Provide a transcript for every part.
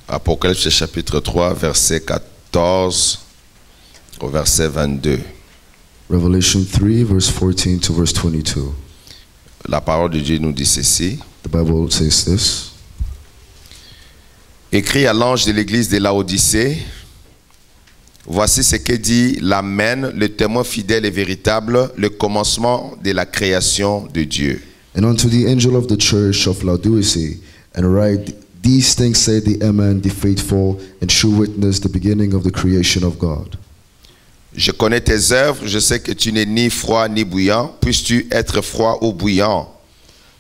Apocalypse chapitre 3, verset 14 au verset 22. Revelation 3, verse 14 to verse 22. La parole de Dieu nous dit ceci. The Bible says this. Écrit à l'ange de l'église de Laodicée, voici ce que dit l'Amen, le témoin fidèle et véritable, le commencement de la création de Dieu. And unto the angel of the church of Laodicea, and write, these things say the Amen, the faithful and true witness, the beginning of the creation of God. Je connais tes œuvres, je sais que tu n'es ni froid ni bouillant. Puisses-tu être froid ou bouillant?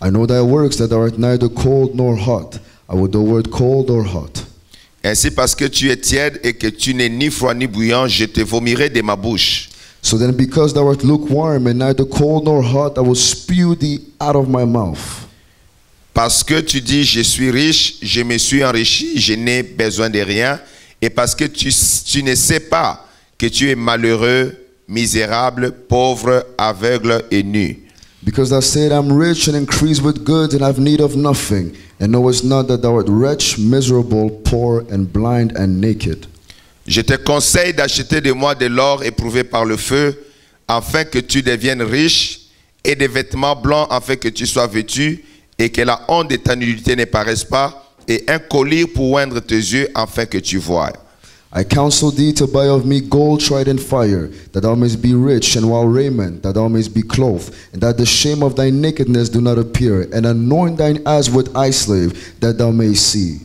I know thy works, that thou art neither cold nor hot. I would thou wert cold or hot. Ainsi, parce que tu es tiède et que tu n'es ni froid ni bouillant, je te vomirai de ma bouche. So then, because thou art lukewarm and neither cold nor hot, I will spew thee out of my mouth. Parce que tu dis, je suis riche, je me suis enrichi, je n'ai besoin de rien. Et parce que tu ne sais pas que tu es malheureux, misérable, pauvre, aveugle et nu. Because thou said, I am rich and increased with goods, and have need of nothing, and knowest not that thou art wretched, miserable, poor, and blind, and naked. Je te conseille d'acheter de moi de l'or éprouvé par le feu, afin que tu deviennes riche, et des vêtements blancs, afin que tu sois vêtu, et que la honte de ta nudité ne paraisse pas, et un collier pour oindre tes yeux, afin que tu voies. I counsel thee to buy of me gold tried in fire, that thou mayest be rich, and white raiment, that thou mayest be clothed, and that the shame of thy nakedness do not appear, and anoint thine eyes with eye salve, that thou mayest see.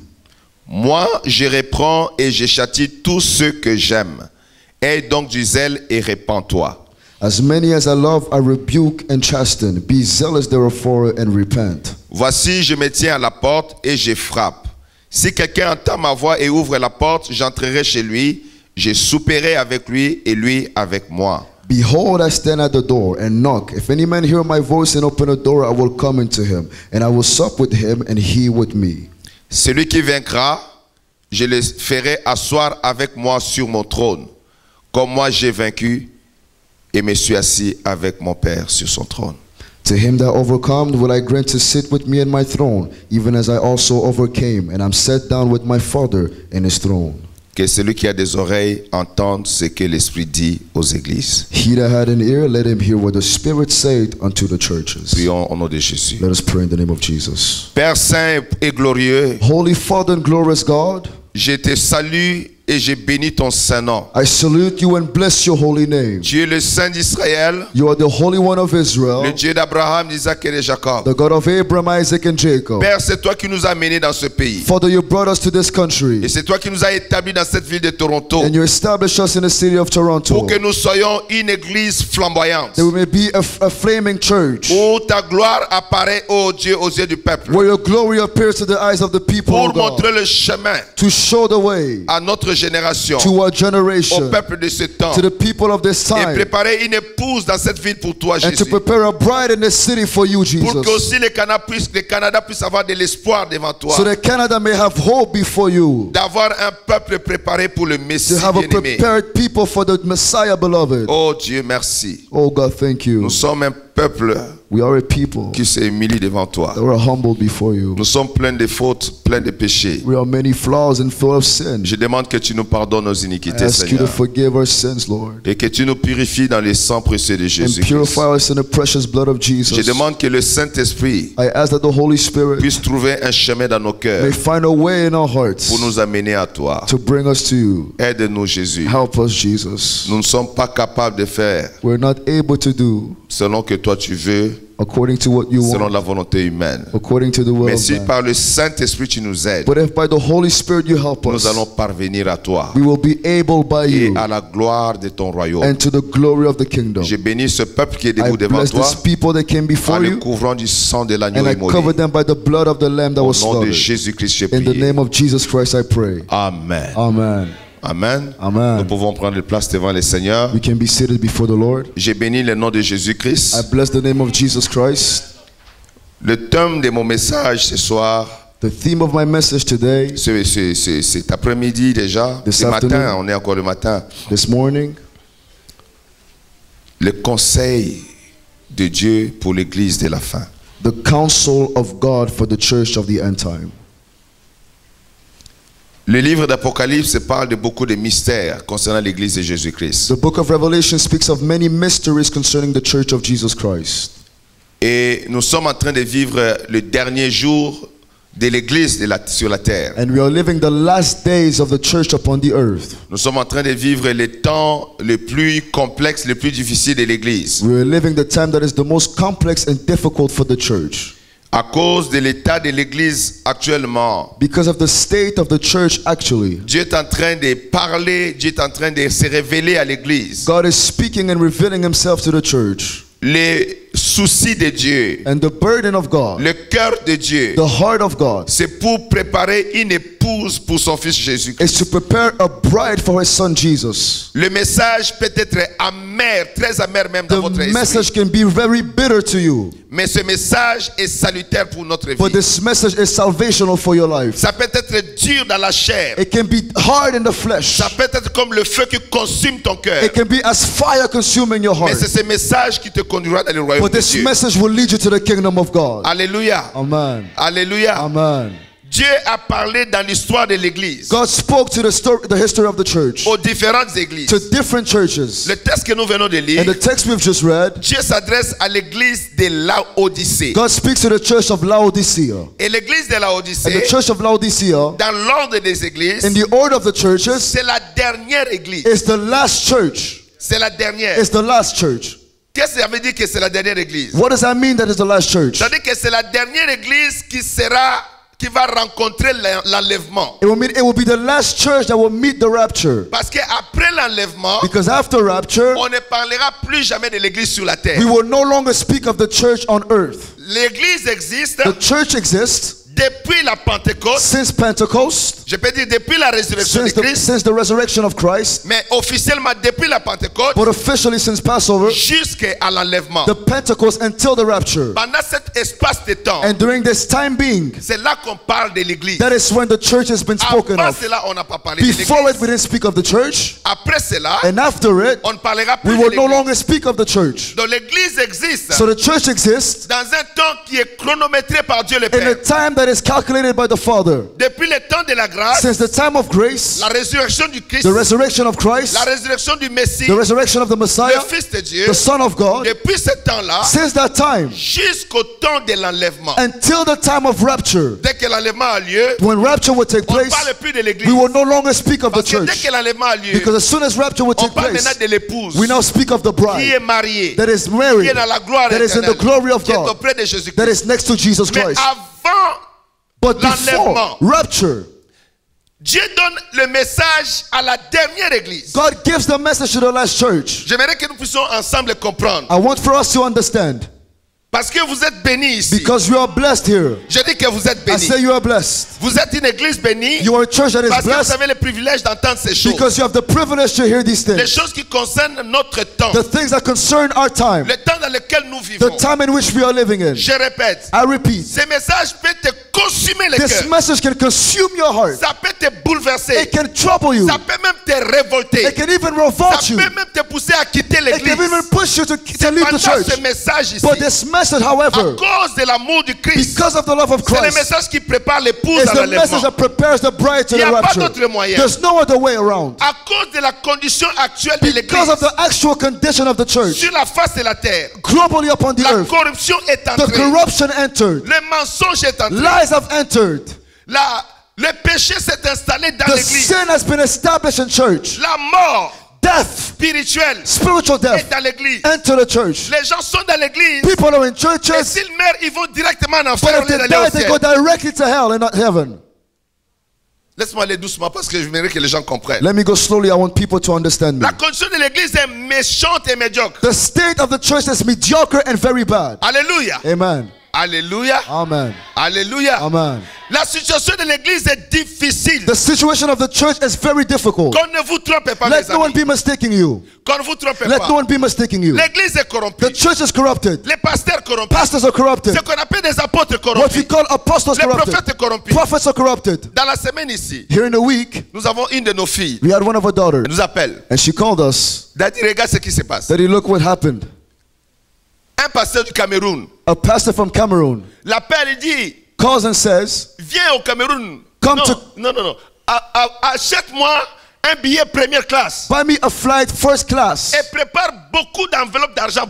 Moi, je reprends et je châtie tous ceux que j'aime. Aie donc du zèle et répands-toi. As many as I love, I rebuke and chasten. Be zealous therefore and repent. Voici, je me tiens à la porte et je frappe. Si quelqu'un entend ma voix et ouvre la porte, j'entrerai chez lui, je souperai avec lui et lui avec moi. Behold, I stand at the door and knock. If any man hear my voice and open the door, I will come into him, and I will sup with him, and he with me. Celui qui vaincra, je le ferai asseoir avec moi sur mon trône, comme moi j'ai vaincu et me suis assis avec mon Père sur son trône. To him that overcomed will I grant to sit with me in my throne, even as I also overcame, and am set down with my Father in his throne. Que celui qui a des oreilles entende ce que l'Esprit dit aux églises. He that had an ear, let him hear what the Spirit saith unto the churches. Prions au nom de Jésus. Let us pray in the name of Jesus. Père saint et glorieux, Holy Father and glorious God, je te salue et je bénis ton saint nom. I salute you and bless your holy name. Tu es le Saint d'Israël, You are the Holy One of Israel, le Dieu d'Abraham, d'Isaac et de Jacob. the God of Abraham, Isaac, and Jacob. Père, c'est toi qui nous as menés dans ce pays. Father, you brought us to this Et country, c'est toi qui nous as établis dans cette ville de Toronto and you established us in the city of Toronto, pour que nous soyons une église flamboyante. that we may be a flaming church, Où ta gloire apparaît, ô Dieu, aux yeux du peuple. where your glory appears to the eyes of the people, Pour of God, montrer le chemin to show the way à notre génération, to our au generation, peuple de ce temps. to the people of this Et time, préparer une épouse dans cette ville pour toi, and to Jésus. prepare a bride in this city for you, Pour que Jesus, aussi le Canada puisse avoir de l'espoir devant toi. so that Canada may have hope before you, D'avoir un peuple préparé pour le Messie to have a bien-aimé. prepared people for the Messiah, beloved. Oh Dieu, merci. Oh God, thank you. Nous sommes un peuple We are a people qui s'est humilie devant toi. that were humbled before you. Nous sommes pleins de fautes, pleins de péchés. We are many flaws and full of sin. Je demande que tu nous pardonnes nos I iniquités, ask you to Seigneur. forgive our sins, Lord, Et que tu nous purifies dans le sang précieux de and Jésus. purify us in the precious blood of Je Jesus. demande que le Saint-Esprit I ask that the Holy Spirit puisse trouver un chemin dans nos may cœurs find a way in our hearts pour nous amener à toi. to bring us to you. Aide-nous, Jésus. Help us, Jesus. Nous ne sommes pas capables de faire We're not able to do selon que toi tu veux, according to what you selon want, la volonté humaine. according to the will Mais of si man. par le Saint-Esprit tu nous aides, But if by the Holy Spirit you help nous allons us, parvenir à toi we will be able by et you à la gloire de ton royaume. and to the glory of the kingdom. Je bénis ce peuple qui est I debout devant bless toi these people that came en before le you, couvrant du sang de l'agneau and I cover immolé. them by the blood of the Lamb that Au was nom de slaughtered. Jésus-Christ, j'ai In the prié. name of Jesus Christ I pray. Amen. Amen. Amen. Amen. Nous pouvons prendre place devant le Seigneur. We can be seated before the Lord. J'ai béni le nom de Jésus-Christ. I bless the name of Jesus Christ. Le thème de mon message ce soir, The theme of my message today, cet après-midi déjà, This ce matin, afternoon. on est encore le matin, this morning, le conseil de Dieu pour l'église de la fin. the counsel of God for the church of the end time. Le livre d'Apocalypse parle de beaucoup de mystères concernant l'église de Jésus-Christ. The book of Revelation speaks of many mysteries concerning the church of Jesus Christ. Et nous sommes en train de vivre le dernier jour de l'église sur la terre. And we are living the last days of the church upon the earth. Nous sommes en train de vivre le temps le plus complexe, le plus difficile de l'église. We are living the time that is the most complex and difficult for the church. À cause de l'état de l'église actuellement, Because of the state of the church actually. Dieu est en train de parler, Dieu est en train de se révéler à l'église. God is speaking and revealing himself to the church. Les soucis de Dieu, And the burden of God, le cœur de Dieu, the heart of God, c'est pour préparer une épouse pour son fils Jésus-Christ. is to prepare a bride for his son Jesus. Le message peut être amer, très amer même dans The votre esprit. message can be very bitter to you, Mais ce message est salutaire pour notre but vie. this message is salvational for your life. Ça peut être dur dans la chair. It can be hard in the flesh. Ça peut être comme le feu qui consume ton cœur. It can be as fire consuming your Mais heart. c'est ce message qui te conduira dans le royaume But de this Dieu. message will lead you to the kingdom of God. Alléluia. Amen. Alléluia. Amen. Dieu a parlé dans l'histoire de l'église God spoke to the history of the church, aux différentes églises. to different churches. Le texte que nous venons de lire, And the text we've just read, Dieu s'adresse à l'église de Laodicée. God speaks to the church of Laodicea. Et l'église de And the Laodicée, church of Laodicea, dans l'ordre des églises, in the order of the churches, c'est la dernière église. is the last church. C'est la dernière. It's the last church. Qu'est-ce que ça veut dire que c'est la dernière église? What does that mean that is the last church? Ça veut dire que c'est la dernière église qui va rencontrer l'enlèvement. It will be the last church that will meet the rapture. Parce qu'après l'enlèvement, Because after rapture, on ne parlera plus jamais de l'église sur la terre. we will no longer speak of the church on earth. L'église existe The church exists depuis la Pentecôte. since Pentecost, Je peux dire depuis la résurrection de Christ. since the resurrection of Christ, Mais officiellement depuis la Pentecôte but officially since Passover, jusqu'à l'enlèvement. the Pentecost until the rapture. Pendant cet espace de temps, And during this time being, c'est là qu'on parle de l'église. that is when the church has been spoken Avant of. cela, on n'a pas parlé de Before it, l'église. we didn't speak of the church. Après cela, And after it, on ne parlera we plus de will no l'église. longer speak of the church. Donc l'église existe So the church exists dans un temps qui est chronométré par Dieu le in a Père. time that is calculated by the Father. Depuis le temps de la grâce, Since the time of grace, la résurrection du Christ, the resurrection of Christ, la résurrection du Messie, the resurrection of the le Messiah, Fils de Dieu, the Son of God, depuis ce temps-là, since that time jusqu'au temps de l'enlèvement. until the time of rapture, Dès que l'enlèvement a lieu, when rapture will take on ne place, parle plus de l'église. we will no longer speak of the Parce que dès church. que l'enlèvement a lieu, Because as soon as rapture will on take parle maintenant place, de l'épouse we now speak of the qui est bride mariée, that is qui married, est dans la gloire that is in the éternelle, glory of qui est God, auprès de that Jésus-Christ. is next to Jesus Mais Christ. avant, But before l'enlèvement, rapture, Dieu donne le message à la dernière église. God gives the message to the last church. J'aimerais que nous puissions ensemble comprendre. I want for us to understand, Parce que vous êtes bénis ici. because you are blessed here. Je dis que vous êtes I bénis. say you are blessed. Vous êtes une église bénie You are a church that is parce que vous blessed avez le privilège d'entendre ces choses. because you have the privilege to hear these Les things. choses qui concernent notre temps. The things that concern our time, Le temps dans lequel nous the vivons. time in which we are living in. Je répète. I repeat, Ces messages peuvent te consumer le this cœur. message can consume your heart. Ça peut te bouleverser. It can trouble you. Ça peut même te révolter. It can even Ça revolt you. peut même te pousser à quitter It l'église. can even push you to leave the Pendant church. ce message ici, But this message, à however, cause de l'amour du Christ, because of the love of c'est le Christ, message qui prépare l'épouse is à the message l'enlèvement. that prepares the bride to Il n'y the a pas rapture. d'autre moyen. There's no other way around. À cause de la condition actuelle de Because l'église of the actual condition of the church, sur la face de la terre, globally upon the la earth, corruption est the entrée. corruption entered, Le mensonge est entré. lies have entered, Le péché s'est installé dans the l'église. sin has been established in church, La mort death, spirituelle spiritual est death, dans l'église. enter the church. Les gens sont dans l'église. People are in Et churches, s'ils meurent, ils vont directement en but enfer au if lieu they d'aller au die, they go ciel. directly to hell and not heaven. Laisse-moi aller doucement parce que je voudrais que les gens comprennent. Let me go slowly. I want people to understand me. La condition de l'église est méchante et médiocre. The state of the church is mediocre and very bad. Alléluia. Amen. Alléluia. Amen. Alléluia. Amen. La situation de l'église est difficile. The situation of the church is very difficult. Qu'on ne vous trompe pas, Let mes no one amis. be mistaking you. Qu'on ne vous trompe Let pas. no one be mistaking you. L'église est corrompue. The church is corrupted. Les pasteurs corrompus. Pastors are corrupted. Ce qu'on appelle des apôtres What we corrompus. call apostles Les corrupted. prophètes corrompus. Prophets are corrupted. Dans la semaine ici, Here in the week, nous avons une de nos filles. we had one of our daughters, Elle nous appelle. and she called us. Daddy, regarde ce qui se passe. Daddy, look what happened. Un pasteur du Cameroun A pastor from Cameroon l'appelle et dit, calls and says, viens au Cameroun. Come non, to- non, non, non. achète-moi un billet première classe. Buy me a flight first class. Et prépare beaucoup d'enveloppes d'argent,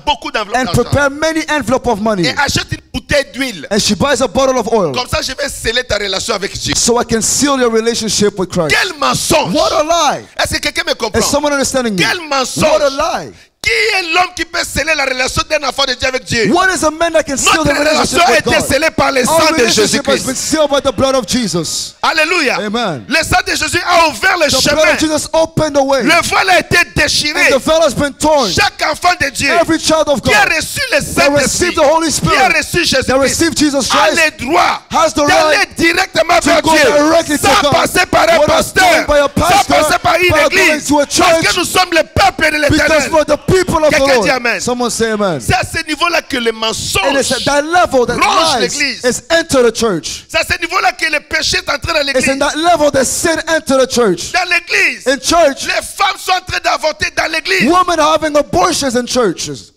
And prepare many envelope of money. Et achète une bouteille d'huile. And she buys a bottle of oil. Comme ça, je vais sceller ta relation avec Dieu. So I can seal your relationship with Christ. Quel mensonge! What a lie! Est-ce que quelqu'un me comprend? Is someone understanding me? Quel mensonge! What a lie! Qui est l'homme qui peut sceller la relation d'un enfant de Dieu avec Dieu? What is a man that can seal Notre the relationship relation a with été God? scellée par le Our sang de relationship has been Jésus-Christ. sealed by the blood of Jesus. Alléluia. Amen. Le sang de Jésus a ouvert le The blood chemin. of Jesus opened the way. Le voile a été déchiré. And the veil has been torn. Chaque enfant de Dieu Every child of qui a God reçu le that Saint-Esprit, received the Holy qui a Spirit, reçu that Jésus-Christ, received Jesus a Christ, le droit has the d'aller right directement to vers go directly Dieu, to sans God, passer par un whether pasteur, going by a sans pastor, passer par une by going église, to a parce church, que nous sommes le peuple de because l'Éternel. we're the people of the Quelqu'un dit Lord. amen. Someone say amen. C'est à ce niveau-là que le It mensonge, is at that level that Range lies l'église. is enter the church. c'est à ce niveau-là que le péché est entré dans It's l'église. in that level that sin enter the church. Dans l'église, In church, les femmes sont en train d'avorter dans l'église. women are having abortions in churches.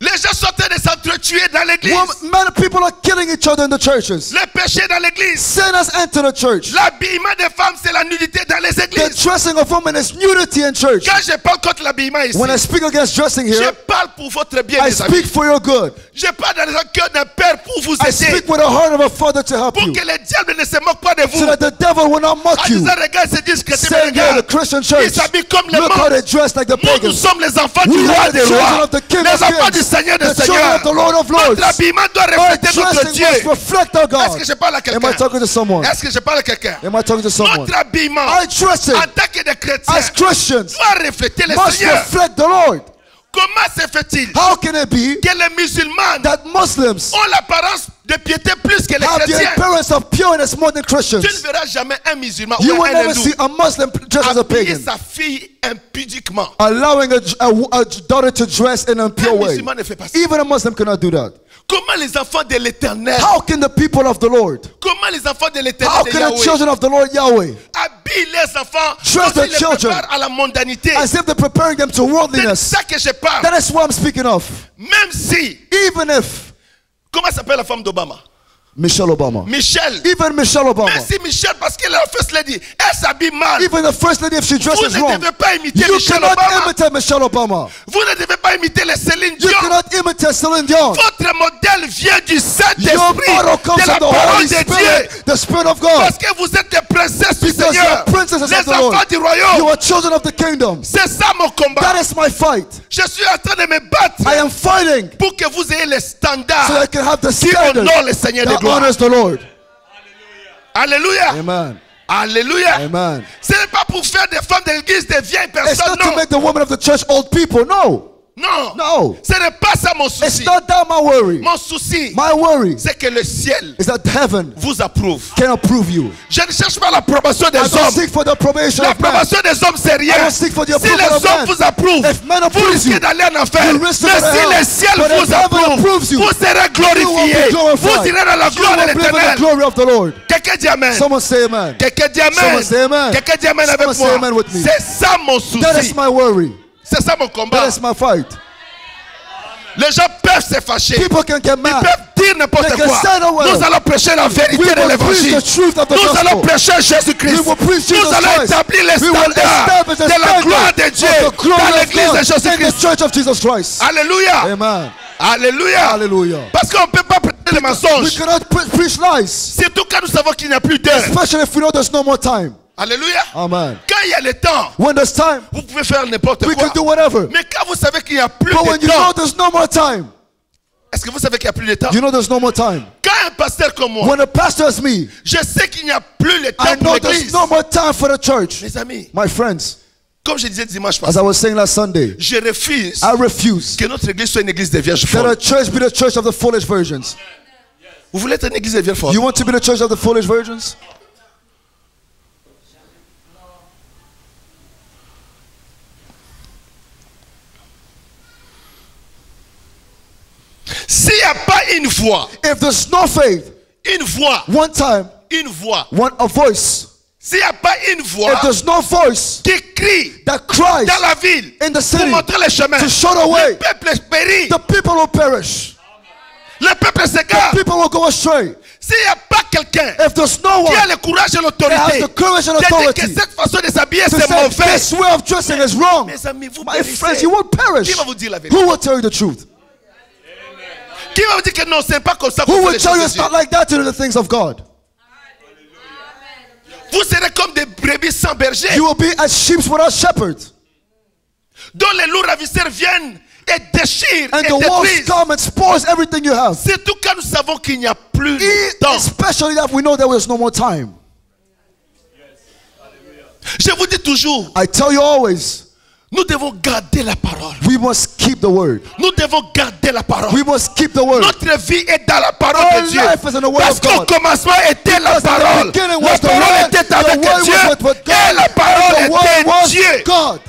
Les gens sont en train de s'entretuer dans l'église. Many people are killing each other in the churches. Le péché dans l'église. Sin has entered the church. L'habillement des femmes, c'est la nudité dans les The églises. dressing of women is nudity in church. Quand je parle contre l'habillement ici, When I speak against dressing je here, parle pour votre bien, I les amis. speak for your good. Je parle dans le cœur d'un père pour vous I aider. speak with the heart of a father to help Pour you, que le diable ne se moque pas de vous. so that the devil will not En mock you. disant, regarde, c'est disent que Saying, yeah, the Christian ils church, s'habillent comme les look how mondes. they dress like the Nous, nous pagans. sommes les enfants du We roi are the des children rois. of the King Les of enfants du Kings, Seigneur des the children of the Lord of Seigneurs. Lords. Notre habillement doit Our refléter notre dressing Dieu. must reflect our Est-ce que God. je parle à Am I quelqu'un? talking to someone? Est-ce que je parle à quelqu'un? Am I talking to someone? Notre habillement Our dressing en tant que des chrétiens as Christians doit refléter le must Seigneur. reflect the Lord. Comment se fait-il How can it be que les musulmans that Muslims ont l'apparence de piété plus que les have the chrétiens? appearance of pureness more than Tu Christians? ne verras jamais un musulman You ou will un never hindou see a Muslim dressed as a habiller pagan, sa fille impudiquement. allowing a daughter to dress in a pure Un way. musulman ne fait pas ça. Even a Muslim cannot do that. Comment les enfants de l'Éternel, How can the people of the Lord, comment les enfants de l'Éternel how de can the Yahweh children of the Lord Yahweh, habillent les enfants Dress comme the ils les children préparent à la mondanité? as if they're preparing them to C'est de worldliness? ça que je parle. That is what I'm speaking of. Même si, Even if comment s'appelle la femme d'Obama? Michelle Obama, Michelle. even Michelle Obama, Même si Michelle, parce que la first lady, elle s'habille mal. even the first lady, if she Vous dresses ne wrong, devez pas imiter you Michelle cannot Obama. imitate Michelle Obama. Vous ne devez pas imiter les Céline You Dion. cannot imitate Celine Dion. Votre modèle vient du Your Saint-Esprit, model comes de la from the parole Holy de Dieu. Spirit, the Spirit of God. Parce que vous êtes des princesses du Because you Seigneur. are princesses Les of the Lord. enfants du You royaume. are children of the kingdom. C'est ça mon combat. That is my fight. Je suis en train de me battre I am fighting pour que vous ayez les so standards that I can have the qui standard honorent le Seigneur de that gloire. honors the Lord. Alléluia. Amen. Alléluia. Amen. Ce n'est pas pour faire des femmes de l'église des vieilles It's personnes. not to Non. make the women of the church old people. No. Non. No. Ce n'est pas ça mon It's souci. not that my worry. Mon souci, My worry c'est que le ciel is that heaven vous approuve. can approve you. Je ne cherche pas l'approbation des I don't hommes. seek for the approbation of man. L'approbation des hommes, c'est rien. I don't seek for the Si approval les of hommes man. vous approuvent, If man vous approves risquez you, d'aller en enfer. you risk to Mais go to si hell. le ciel But if vous heaven approuve, approves you, vous serez You will glorifiés. be glorified. Vous irez dans la You gloire de will live in the l'Éternel. glory of the Lord. Quelqu'un dit Amen. Someone say amen. Quelqu'un dit Amen. Someone say amen. Quelqu'un dit Amen avec Someone say amen moi. with me. C'est ça mon That is souci. my worry. C'est ça mon combat. That is my fight. Les gens peuvent se fâcher. People can get Ils mad. peuvent dire n'importe They can quoi. say no well. Nous allons prêcher la vérité We de will l'évangile. preach the truth of the Nous allons gospel. prêcher Jésus-Christ. We will preach Nous Jesus allons Christ. établir les We will standards establish the de la standard gloire de Dieu of the glory dans of l'église de God in the Jésus-Christ. church of Jesus Christ. Alléluia. Amen. Alléluia. Hallelujah. Parce qu'on ne peut pas prêcher les We mensonges. cannot preach lies, Surtout quand nous savons qu'il n'y a plus d'heure. especially if we know there's no more time. Alléluia. Amen. Quand il y a le temps, When there's time, vous pouvez faire n'importe we quoi. can do whatever. Mais quand vous savez qu'il n'y a plus But when de you know temps, there's no more time, est-ce que vous savez qu'il n'y a plus de temps? you know there's no more time. Quand un pasteur comme moi, When a pastor is me, je sais qu'il n'y a plus le I temps pour know there's l'église. no more time for the church. Mes amis, My friends, comme je disais dimanche as passé, I was saying last Sunday, je refuse I refuse que notre église soit une église de vierges that a folles. church be the church of the foolish virgins. Vous voulez être une église de vierges folles? You want to be the church of the foolish virgins? S'il n'y a pas une voix, If there's no faith, une voix, one time, une voix, a voice. s'il n'y a pas une voix If there's no voice qui crie that cries dans la ville in the pour city montrer le chemin, to show the way, le peuple périt. the people will perish. Le peuple the s'égare. people will go astray. S'il n'y a pas quelqu'un If there's no qui a one le courage et that l'autorité has the courage and de dire que authority cette façon de s'habiller to c'est say mauvais, this way of dressing is wrong, mes amis, vous my périssez. friends, you will perish. Qui va vous dire la vérité? Who will tell you the truth? Qui va vous dire que non, c'est pas comme ça qu'on Who fait will les tell you choses it's de Dieu? not like that to do the things of God? Vous serez comme des brebis sans berger, You will be as sheep without shepherds. dont les loups ravisseurs viennent et déchirent And et the wolves détruisent. come and spoils everything you have. Surtout quand nous savons qu'il n'y a plus de temps. Especially that we know there is no more time. Je vous dis toujours, I tell you always, nous devons garder la parole. we must keep the word. Nous devons garder la parole. We must keep the word. Notre vie est dans la parole Our de Dieu. life is in the word Parce of qu'au God. commencement était la Because in the parole. beginning La was the parole word. était The avec word Dieu. was with God. Et la parole The word était was Dieu. God.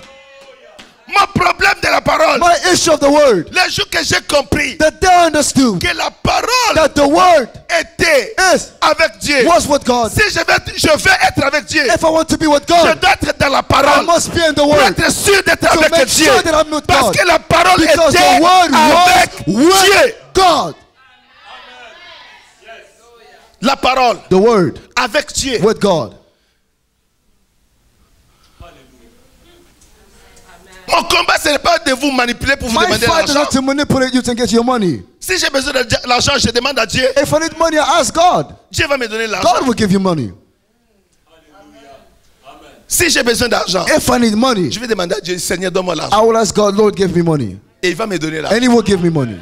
Mon problème de la parole, My issue of the word, le jour que j'ai compris that they understood que la parole that the word était is avec Dieu. was with God. Si je veux être avec Dieu, If I want to be with je God, dois être dans la I parole. must be in the Pour word. être sûr d'être To avec make Dieu. sure that I'm with Parce God. que la parole Because était the word avec was with Dieu. God. La parole The word avec Dieu. with God. Mon combat, ce n'est pas de vous manipuler pour vous My demander fight is l'argent. not to manipulate you to get your money. Si j'ai besoin d'argent, je demande à Dieu. If I need money, I ask God. Dieu va me donner l'argent. God will give you money. Si j'ai besoin d'argent, If I need money, je vais demander à Dieu, Seigneur, donne-moi I l'argent. will ask God, Lord, give me money. Et il va me donner l'argent. And He will give me money.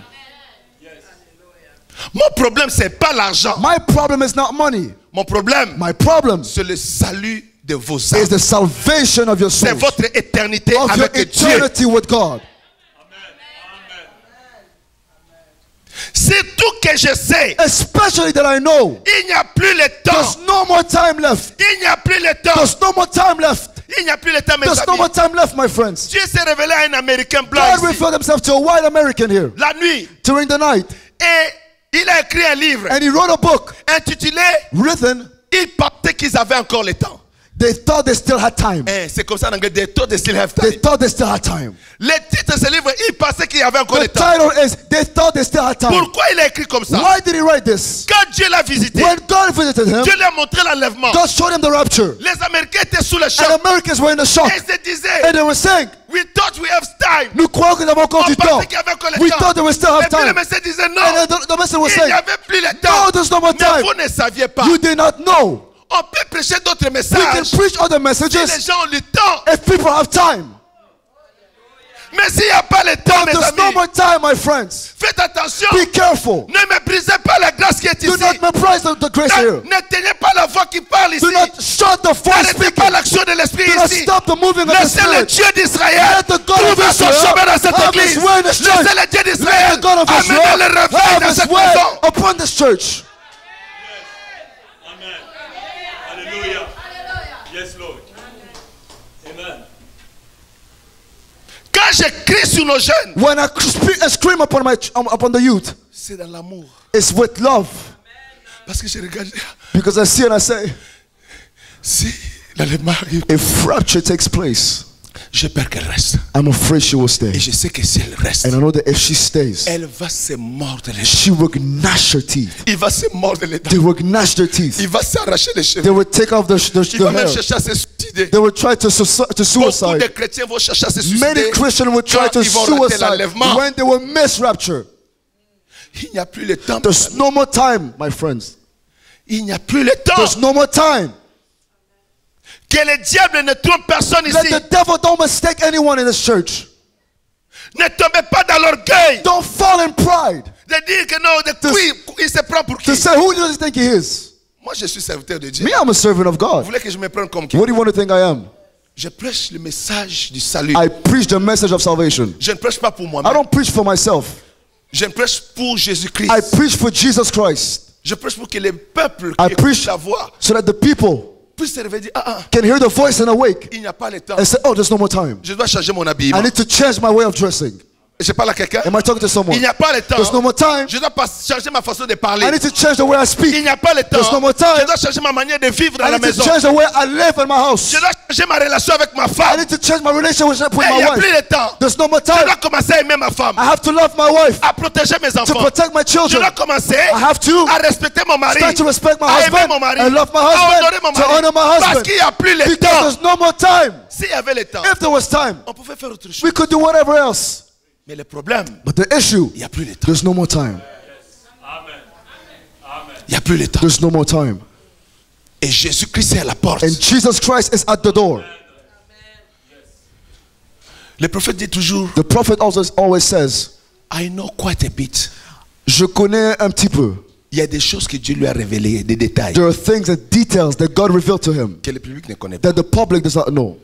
Mon problème, c'est pas l'argent. My problem is not money. Mon problème, My problem c'est le salut de vos is âmes. the salvation of your C'est soul, votre éternité of your avec Dieu. eternity with God. C'est tout que je sais. Especially that I know Il n'y a plus le temps. there's no more time left. Il n'y a plus le temps. There's no more time left. Il n'y a plus le temps, mes There's no amis. more time left, my friends. Dieu s'est révélé à un Américain blanc God ici, revealed himself to a white American here la nuit. during the night. Et il a écrit un livre And he wrote a book intitulé written. Il pensait qu'ils avaient encore le temps. They thought they still had time. C'est comme ça en anglais. They thought they still have They time. thought they still had time. Le titre de ce livre, il pensait qu'il y avait encore The le temps. title is They Thought They Still Had Time. Pourquoi il a écrit comme ça? Why did he write this? Quand Dieu l'a visité, When God visited him, Dieu lui a montré l'enlèvement. God showed him the rapture. Les Américains étaient sous le choc. And Americans were in the shock. Et ils se disaient, And they were saying, we thought we have time. nous croyons que nous avons encore On du temps. pensait qu'il y avait encore le We temps. thought that we still have Et puis le time. message disait non. And the message was Il n'y saying, avait plus le temps. no, there's no more Mais time. vous ne saviez pas. You did not know. On peut prêcher d'autres We can messages preach other si les messages gens ont le temps. if people have time. Mais s'il n'y a pas le temps, mes There's no amis, more time, my friends. faites attention. Be careful. Ne méprisez pas la grâce qui est Do ici. not méprise the grace here. Ne tenez pas la voix qui parle ici. Do not shut the voice N'arrêtez speaking. pas l'action de l'Esprit Do not ici. stop the moving of the Laissez le Spirit. Dieu d'Israël Let the God of trouver son Israel chemin dans cette have his église. way in this church. Laissez le Dieu Let d'Israël the God of amener Israel le réveil have dans his cette way maison. upon this church. Amen. Hallelujah. Yes, Lord. Amen. Quand je crie sur nos jeunes, When I scream upon the youth, c'est dans l'amour. it's with love. Parce que je regarde, Because I see and I say, si l'enlèvement arrive, if rapture takes place, j'ai peur qu'elle reste. I'm afraid she will stay. Et je sais que si elle reste, And I know that if she stays, elle va se mordre les dents. she will gnash her teeth. Il va se mordre les dents. They will gnash their teeth. Il va s'arracher les cheveux. They will take off Il the va même hair. chercher à se suicider. They will try to Beaucoup de suicide. chrétiens vont chercher à se Many suicider. Christians will try Quand to ils vont rater suicide l'enlèvement. when they will miss rapture. Il n'y a plus le temps. There's no more time, my friends. Il n'y a plus le temps. There's no more time. Que le diable ne trompe personne Let ici. the devil don't mistake anyone in this church. Ne tombez pas dans l'orgueil Don't fall in pride. de dire que non, de qui il se prend pour qui. To say, who does he think he is? Moi, je suis serviteur de Dieu. Me, I'm a servant of Vous God. voulez que je me prenne comme qui? What do you want to think I am? Je prêche le message du salut. I preach the message of salvation. Je ne prêche pas pour I moi-même. don't preach for myself. Je prêche pour Jésus-Christ. I preach for Jesus Christ. Je prêche pour que les peuples I qui preach écoutent la voix so that the people puissent se réveiller et dire, ah, can hear the voice and awake il n'y a pas le temps. and say, oh, there's no more time. Je dois changer mon I habillement. need to change my way of dressing. Je parle à quelqu'un. Am I talking to someone? Il n'y a pas le temps. There's no more time. Je dois pas changer ma façon de parler. I need to change the way I Il speak. n'y a pas le temps. There's no more time. Je dois changer ma manière de vivre dans I la need to maison. change the way I live in my house. Je dois changer ma relation avec ma I femme. need to change my relationship with Il my n'y a plus wife. de temps. There's no more Je time. dois commencer à aimer ma femme, I have to love my wife, à protéger mes to enfants. protect my Je children. dois commencer I have to à respecter mon mari, start to respect my à aimer husband mon mari, and love my à honorer mon husband, to mari. honor my Parce husband. qu'il n'y a plus le Because temps. there's no more time. S'il y avait le temps, If there was time, on pouvait faire autre chose. we could do whatever else. Mais le problème, But the issue, il n'y a plus le temps. there's no more time. Il n'y a plus le temps. There's no more time. Et Jésus-Christ est à la porte. And Jesus Christ is at the door. Le prophète dit toujours, The prophet also always says, I know quite a bit. je connais un petit peu. Il y a des choses que Dieu lui a révélées, des détails There are things and details that God revealed to him que le public ne connaît pas. that the public does not know.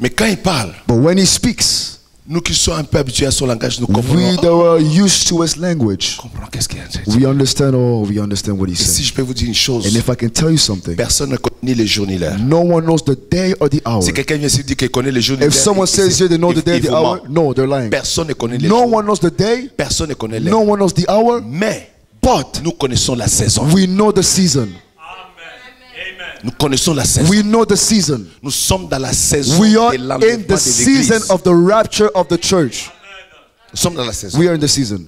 Mais quand il parle, But when he speaks, nous qui sommes un peu habitués à son langage, nous we comprenons. that are used to his language, Comprenons qu'est-ce qu'il y a en train de dire. we understand what he's Et si saying. je peux vous dire une chose, And if I can tell you something, personne ne connaît ni le jour ni l'heure. no one knows the day or the hour. Si quelqu'un vient ici dire qu'il connaît le jour ni l'heure, If someone says here they know the day or the hour, no, they're lying. personne ne connaît le No jour. one knows the day, Personne ne connaît no l'heure. one knows the hour, Mais but nous connaissons la saison. we know the season. Nous connaissons la saison. We know the season. Nous sommes dans la saison We are de in l'enlèvement the de season l'église. of the rapture of the church. Nous sommes dans la saison. We are in the season.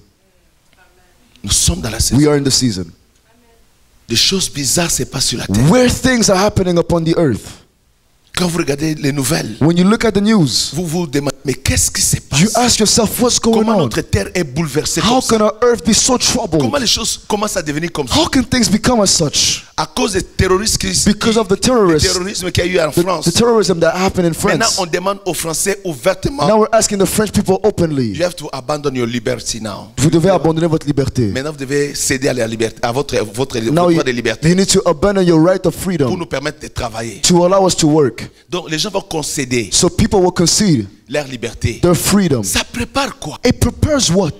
Nous sommes dans la saison. We are in the season. Des choses bizarres se passent sur la terre. Where things are happening upon the earth. Quand vous regardez les nouvelles, When you look at the news, vous vous demandez, mais qu'est-ce qui se you passe? ask yourself, what's going Comment on? notre terre est bouleversée How comme ça? can our earth be so Comment troubled? les choses commencent à devenir comme ça? How can things become as such? À cause des terroristes Because of the le terrorists, terrorisme qu'il y a eu en France. the terrorism that happened in Maintenant, France. on demande aux Français ouvertement, Now we're asking the French people you openly, have to abandon your liberty now. vous devez abandonner votre liberté. Maintenant, vous devez céder à la liberté, à votre Now droit de liberté you need to abandon your right of pour freedom nous permettre de travailler. to allow us to work. Donc, les gens vont concéder So people will concede leur liberté. their freedom. Ça prépare quoi? It prepares what?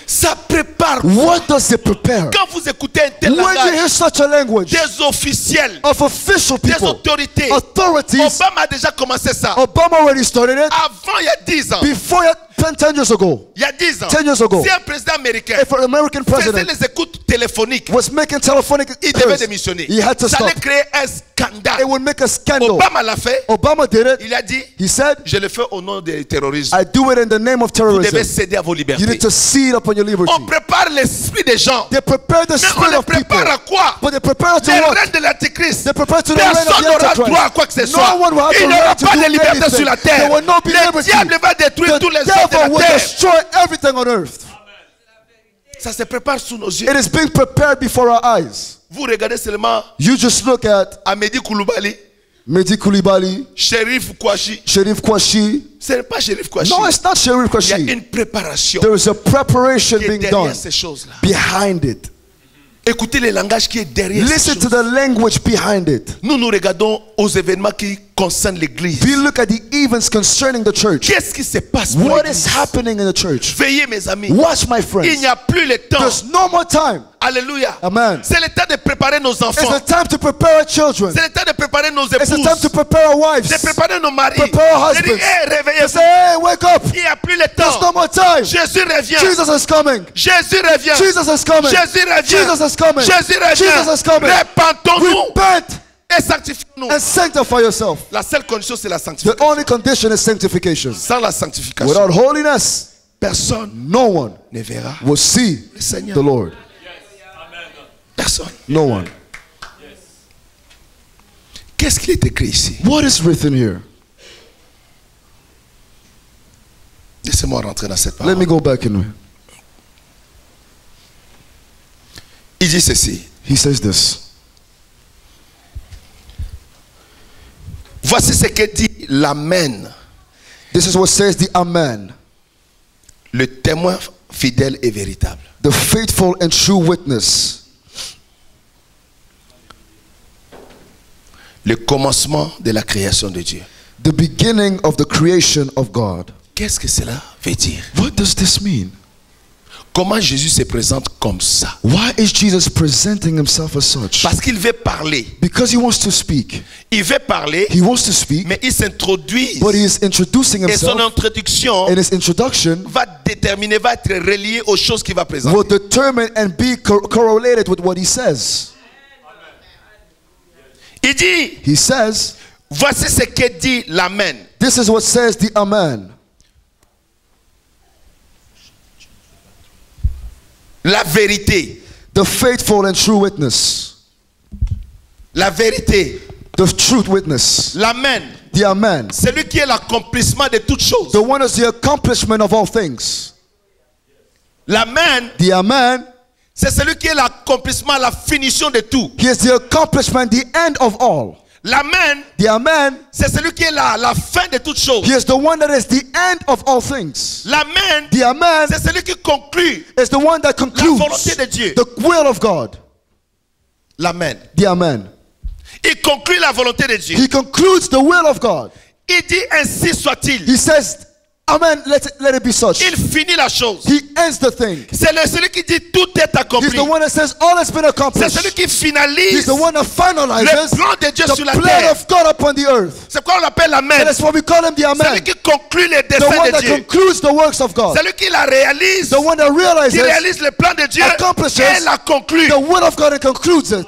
Ça prépare quoi? What does it prepare? Quand vous écoutez un tel When you langage, hear such a language des officiels, of official des people, autorités, authorities, Obama a déjà commencé ça. Obama already started it Avant, il y a 10 ans. before 10 years ago. Il y a 10 ans. 10 years ago. Si un président américain If an American faisait president les écoutes téléphoniques, was making telephonic il devait calls, démissionner. he had to Ça stop. allait créer un scandale. It would make a scandal. Obama l'a fait. Obama did it. Il a dit, He said, je le fais au nom du terrorisme. I do it in the name of Vous devez terrorism. céder à vos You libertés. need to cede upon your liberty. On prépare l'esprit des gens. They prepare the Mais on spirit les of people. prépare à quoi? But they prepare to Les what? reines de l'Antichrist. They prepare to the reign of Personne the n'aura droit à Antichrist. quoi que ce No soit. one will have Il the n'y aura right to pas do de liberté anything. sur la There terre. will not be Le liberty. diable va détruire tous les The hommes de devil will la terre. destroy everything on earth. Ça se prépare sous nos yeux. It is being prepared before our eyes. Vous regardez seulement You just look at Amédi Koulibaly, Mehdi Koulibaly, Shérif Kouachi. Sherif Kouachi. Ce n'est pas Shérif Kouachi. No, it's not Sherif Il y a Kouachi. une préparation There is a preparation qui est being derrière done ces choses-là. behind it. Écoutez le langage qui est derrière ces Listen to choses. the language behind it. Nous regardons aux événements qui concernent l'église. We look at the events concerning the church. Qu'est-ce qui se passe pour What is l'église? happening in the church? Veillez mes amis. Watch, my Il friends. n'y a plus le temps. There's no more time. Alléluia. Amen. C'est le temps de préparer nos It's enfants. the time to prepare our children. C'est le temps de préparer nos It's the time épouses. to prepare our wives. De préparer nos maris. Prepare our De dire, husbands. hey, To réveillez-vous. say, hey, wake up. Il n'y a plus le There's no temps. more time. Jésus revient. Jesus is coming. Jésus revient. Jesus is coming. Jésus revient. Jesus is coming. Jésus revient. Jesus is coming. Repentons-nous Repent et sanctifions-nous. and sanctify yourself. La seule condition, c'est la The sanctification. only condition is sanctification. Sans la sanctification, Without holiness, personne no one ne verra will see le Seigneur. the Lord. Personne. No one. Qu'est-ce qu'il est écrit ici? What is written here? Laissez-moi rentrer dans cette Let me parole. go back in. Il dit ceci. He says this. Voici ce que dit l'Amen, This is what says the Amen, le témoin fidèle et véritable. the faithful and true witness, Le commencement de la création de Dieu. the beginning of the creation of God. Qu'est-ce que cela veut dire? What does this mean? Comment Jésus se présente comme ça? Why is Jesus presenting himself as such? Parce qu'il veut parler. Because he wants to speak. Il veut parler, He wants to speak, mais il s'introduit. but he is introducing Et son himself, introduction and his introduction va déterminer, va être relié aux choses qu'il va présenter. will determine and be correlated with what he says. Il dit, He says, voici ce que dit l'Amen. this is what says the Amen. La vérité. The faithful and true witness. La vérité. The truth witness. L'Amen. The Amen. Celui qui est l'accomplissement de toutes choses. The one is the accomplishment of all things. L'Amen, The Amen, c'est celui qui est l'accomplissement, la finition de tout. he is the accomplishment, the end of all. L'Amen, The Amen, c'est celui qui est la fin de toutes choses. he is the one that is the end of all things. L'Amen, The Amen c'est celui qui conclut is the one that la concludes volonté de Dieu. the will of God. L'Amen. The Amen. Il conclut la volonté de Dieu. He concludes the will of God. Il dit ainsi soit-il. He says, Amen, let it be such. Il finit la chose. He ends the thing. C'est celui qui dit tout est He's accompli. the one that says all has been C'est accomplished. celui qui He's finalise the one that finalizes le plan de Dieu the sur la plan terre. of God upon the earth. C'est quoi on l'appelle And l'Amen. that's why we call him the Celui Amen. qui conclut les The desseins one de that Dieu. concludes the works of God. Celui qui la réalise. The one that Qui realizes réalise le plan de Dieu. accomplishes Et la conclut. the will of God and concludes it.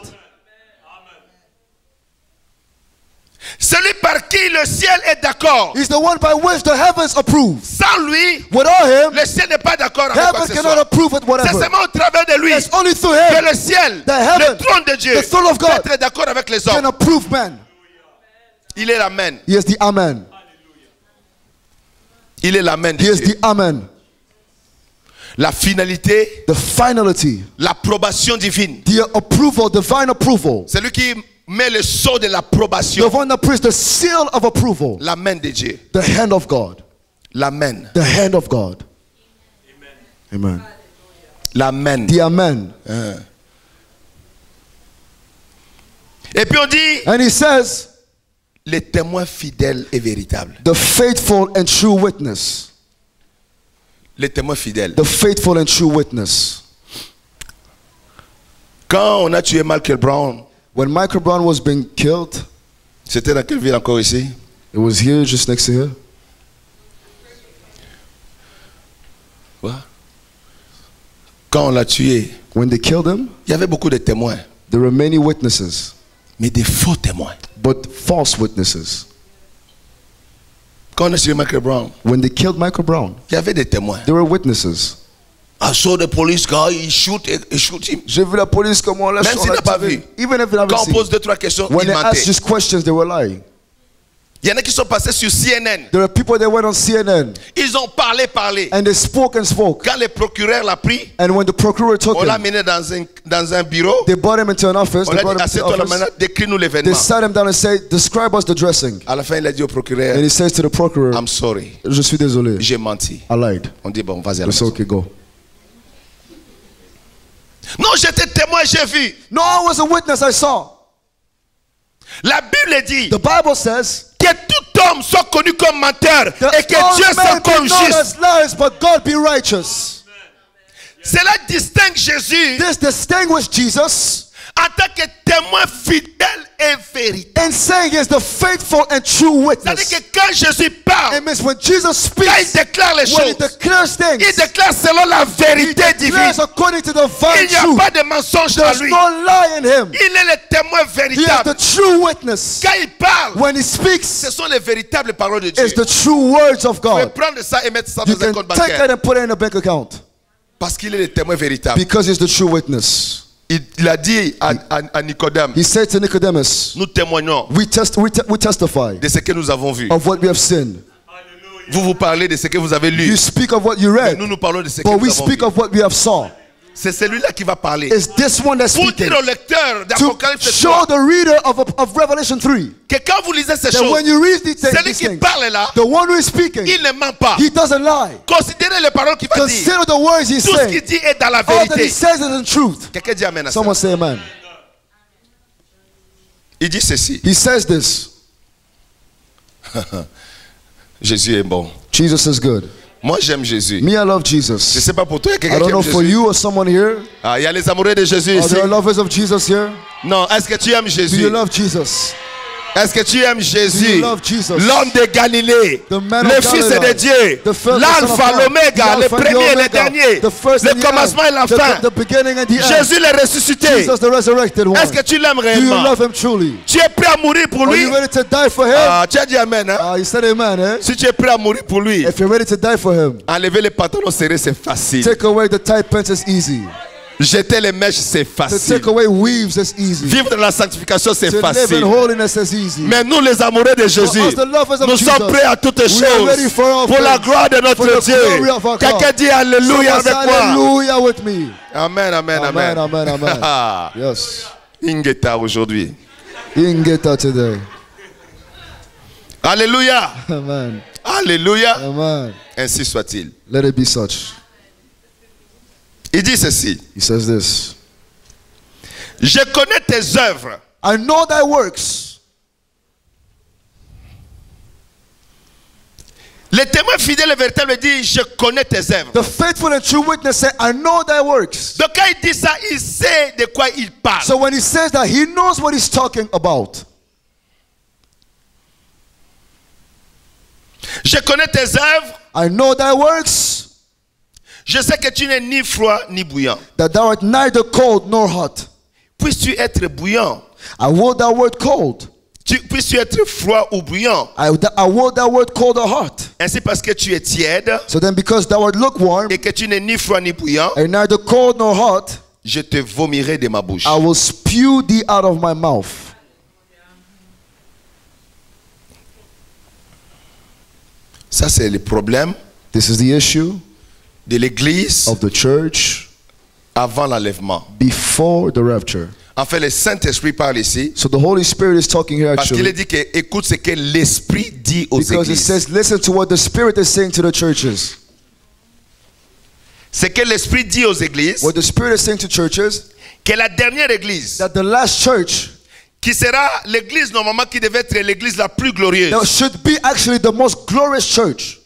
Celui par qui le ciel est d'accord. He's the one by which the heavens approve. Sans lui, Without him, le ciel n'est pas d'accord avec quoi heaven que ce cannot soit. approve it, C'est whatever. seulement au travers de lui It's only through que him le ciel, the heaven, le trône de Dieu, the throne of peut God être d'accord avec les can hommes. approve man. Il est l'Amen. He is the Amen. Il est l'Amen de He is Dieu. the Amen. La finalité, The finality, l'approbation divine. the approval, divine approval. C'est lui qui met le sceau de The l'approbation. one that puts the seal of approval. L'Amen de Dieu. The hand of God. L'Amen. The hand of God. Amen. L'Amen. The Amen. Et puis on dit, And he says, les témoins fidèles et véritables. the faithful and true witness. Les témoins fidèles. The faithful and true witness. Quand on a tué Michael Brown, When Michael Brown was being killed, c'était dans quelle ville encore ici? it was here, just next to here. Ouais. Quand on l'a tué, When they killed him, il y avait beaucoup de témoins, there were many witnesses, mais des faux témoins. but false witnesses. Quand on a tué Michael Brown, When they killed Michael Brown, il y avait des témoins. there were witnesses. I saw the police car, he shoot him. J'ai vu la police comment on l'a Même s'il n'a pas vu. Even if they haven't Quand on seen. pose 2-3 questions, When il they asked mentait. just questions, they were lying. Il y en a qui sont passés sur CNN. There are people that went on CNN Ils ont parlé. and they spoke and spoke. Quand le procureur l'a pris, And when the procureur took on l'a him, mené dans un bureau. they brought him into an office. On They l'a brought dit, him to assieds-toi the là office. maintenant, décris-nous They l'événement. sat him down and said, describe us the dressing. À la fin, il a dit au procureur, And he says to the procureur, I'm sorry, je suis désolé. j'ai menti. I lied. On dit, bon, vas-y à la It's maison. okay, go. Non, j'étais témoin, j'ai vu. No, I was a witness, I saw. La Bible dit The Bible says que tout homme soit connu comme menteur that et que all Dieu soit men be comme known juste. as liars, but God be righteous. Cela distingue Jésus This distinguished Jesus en tant que témoin fidèle et véritable. and saying he is the faithful and true C'est-à-dire witness. que quand Jésus parle, It means when Jesus quand il speaks, déclare les when he choses, declares il things, déclare selon la he vérité divine. declares according to the Il divine n'y a truth. pas de mensonge à There's lui. no lie in him. Il est le témoin He is véritable. the true witness. Quand il parle, When he speaks, ce sont les véritables paroles de Dieu. it's the true words of Vous pouvez God. prendre ça et mettre ça You dans un can compte take bancaire. that and put it in a bank account Parce qu'il est le témoin véritable. because he's the true witness. Il a dit à Nicodème, He said to Nicodemus, nous témoignons we testify de ce que nous avons vu. of what we have seen. Vous parlez de ce que vous avez lu. You speak of what you Mais read, nous parlons de ce que but nous we avons speak vu. of what we have saw. C'est celui-là qui va parler. It's this one that's Pour speaking. dire au lecteur To d'Apocalypse show 3 the reader of Revelation 3 que quand vous lisez ces that choses, when you read these celui things, qui parle là, the one who is speaking, il ne ment pas. he doesn't lie. Considérez les paroles qu'il va dire. Consider the words he's Tout ce qu'il saying. dit est dans la All that he vérité. says is in truth. Quelqu'un dit amen à ça. Someone say amen. Il dit ceci. He says this. Jésus est bon. Jesus is good. Moi, j'aime Jésus. Me, I love Je ne Jesus. sais pas pour toi, il y a I quelqu'un don't qui know aime for Jésus. you or someone here. Ah, il y a les amoureux de Jésus Are ici. there lovers of Jesus here? Non, est-ce que tu aimes Do Jésus? you love Jesus? Est-ce que tu aimes Do Jésus? you love Jesus? L'homme de Galilée, The man le of fils Galilee, de Dieu, the first, l'alpha, the son of God, l'oméga, the le Alpha and the premier et le Omega, dernier, the first le and the commencement et la end, fin. the beginning and the end. Jésus l'est ressuscité. Jesus, the resurrected one. Est-ce que tu l'aimes Do you réellement? love him truly? Tu es prêt à mourir pour Are lui? you ready to die for him? Ah, tu as dit amen, hein? You said amen, eh? Si tu es prêt à mourir pour lui, If you're ready to die for him, enlever les pantalons serrés, c'est facile. take away the tight pants is easy. Jeter les mèches, c'est To facile. take away weaves is easy. Vivre dans la sanctification, c'est To live in facile. holiness is easy. Mais nous, les amoureux de Jésus, For us, the lovers of nous Jesus, sommes prêts à toutes we are choses ready for all pour la things, gloire de for notre the Dieu. glory of our God. Quelqu'un dit Alléluia Someone avec say moi. hallelujah with me. Amen, amen, Amen, amen. amen, amen. Ah, Yes. Ingeta aujourd'hui. Ingeta today. Alléluia. Amen. Alléluia. Amen. Ainsi soit-il. Let it be such. Il dit ceci. He says this. Je connais tes œuvres. I know thy works. Le témoin fidèle et véritable dit, je connais tes œuvres. The faithful and true witness say, I know thy works. Donc quand il dit ça, il sait de quoi il parle. So when he says that, he knows what he's talking about. Je connais tes œuvres. I know thy works, Je sais que tu n'es ni froid ni bouillant. that thou art neither cold nor hot. Puisses-tu être bouillant? I will thou word cold. Puisses-tu être froid ou bouillant? I will thou word cold or hot. Ainsi parce que tu es tiède So then because thou art lukewarm, et que tu n'es ni froid ni bouillant, and neither cold nor hot, je te vomirai de ma bouche. I will spew thee out of my mouth. Ça, c'est le problème This is the issue de l'église of the church avant l'enlèvement. before the rapture. En fait, le Saint-Esprit parle ici So the Holy Spirit is talking here parce qu'il actually dit que écoute ce que l'Esprit dit aux because it églises. says, listen to what the Spirit is saying to the churches. Ce que l'Esprit dit aux églises, What the Spirit is saying to churches, que la dernière église, that the last church qui sera l'église normalement qui devait être l'église la plus glorieuse, that should be actually the most glorious church,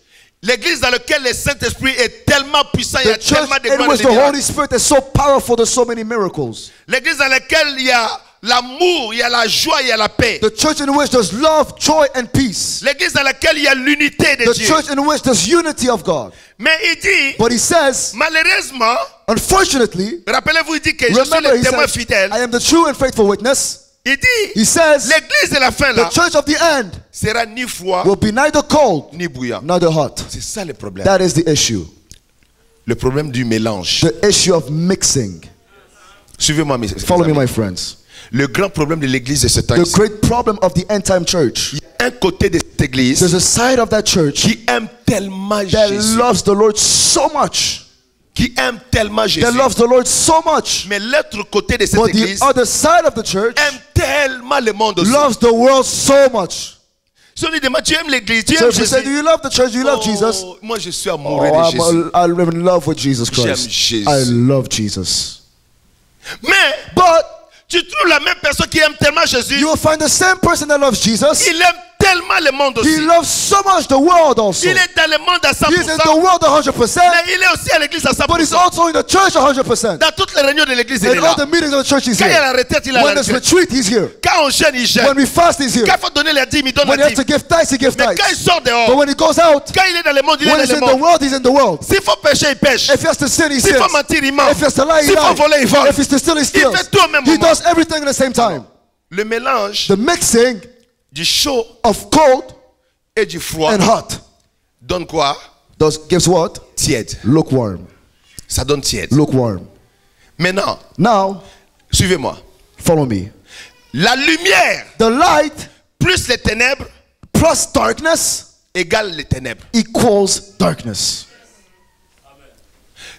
l'église dans laquelle le Saint-Esprit est tellement puissant, il y a the church tellement de in gloire which et the de miracles. Holy Spirit is so powerful, there's so many miracles. L'église dans laquelle il y a l'amour, il y a la joie, il y a la paix. The church in which there's love, joy, and peace. L'église dans laquelle il y a l'unité de The Dieu. church in which there's unity of God. Mais il dit, But he says, malheureusement, unfortunately, rappelez-vous, il dit que je suis remember le he témoin says, fidèle. I am the true and faithful witness. Il dit, He says, l'église de la fin the là church of the end sera ni froid will be neither cold, ni bouillant. neither hot. C'est ça le problème. That is the issue. Le problème du mélange. The issue of mixing. Suivez-moi, mes Follow me, amis. my friends. Le grand problème de l'église de ce temps The ici. great problem of the end time church. Il y a un côté de cette église There's a side of that church qui aime tellement that Jésus. loves the Lord so much. Qui aime tellement Jésus. That loves the Lord so much. Mais l'autre côté de cette But the église other side of the church aime tellement le monde aussi. loves the world so much. Si on lui demande, tu aimes l'église, tu So aimes if you say, do Jésus. you love the church? Do you love Oh, Jesus? moi je suis amoureux de Oh, Jésus. I'm in love with Jesus J'aime Christ. Jésus. I love Jesus. Mais But tu trouves la même personne qui aime tellement Jésus. you will find the same person that loves Jesus. Il aime tellement le monde aussi. He loves so much the world also. Il est dans le monde à He's in 100%. the world 100%, Mais il est aussi à l'église à but he's 100%. also in the church 100%. Dans toutes les réunions de l'église, il est In là. all the meetings of the church, he's Quand il y a la here. retraite, il est à When la there's retraite. retreat, he's here. Quand on jeûne, il jeûne. When we fast, he's here. Quand il faut donner les dîmes, il donne When he les has to dîmes. give tithes, he gives Mais quand il tithes. sort But dehors, when he goes out, quand il est dans le monde, il est when dans he's le in the monde. world, he's in the world. S'il faut pécher, il pêche. If he has to sin, he S'il sins. faut mentir, il ment. If he has to lie, he S'il faut lies. voler, il vole. If he's to steal, he steals. Il fait tout au même He moment. does everything at the same time. Le mélange The mixing du chaud of cold et du froid and hot donne quoi? gives what? Tiède. Lukewarm. Ça donne tiède. Lukewarm. Maintenant, Now, suivez-moi. follow me. La lumière The light plus les ténèbres plus darkness égale les ténèbres. equals darkness.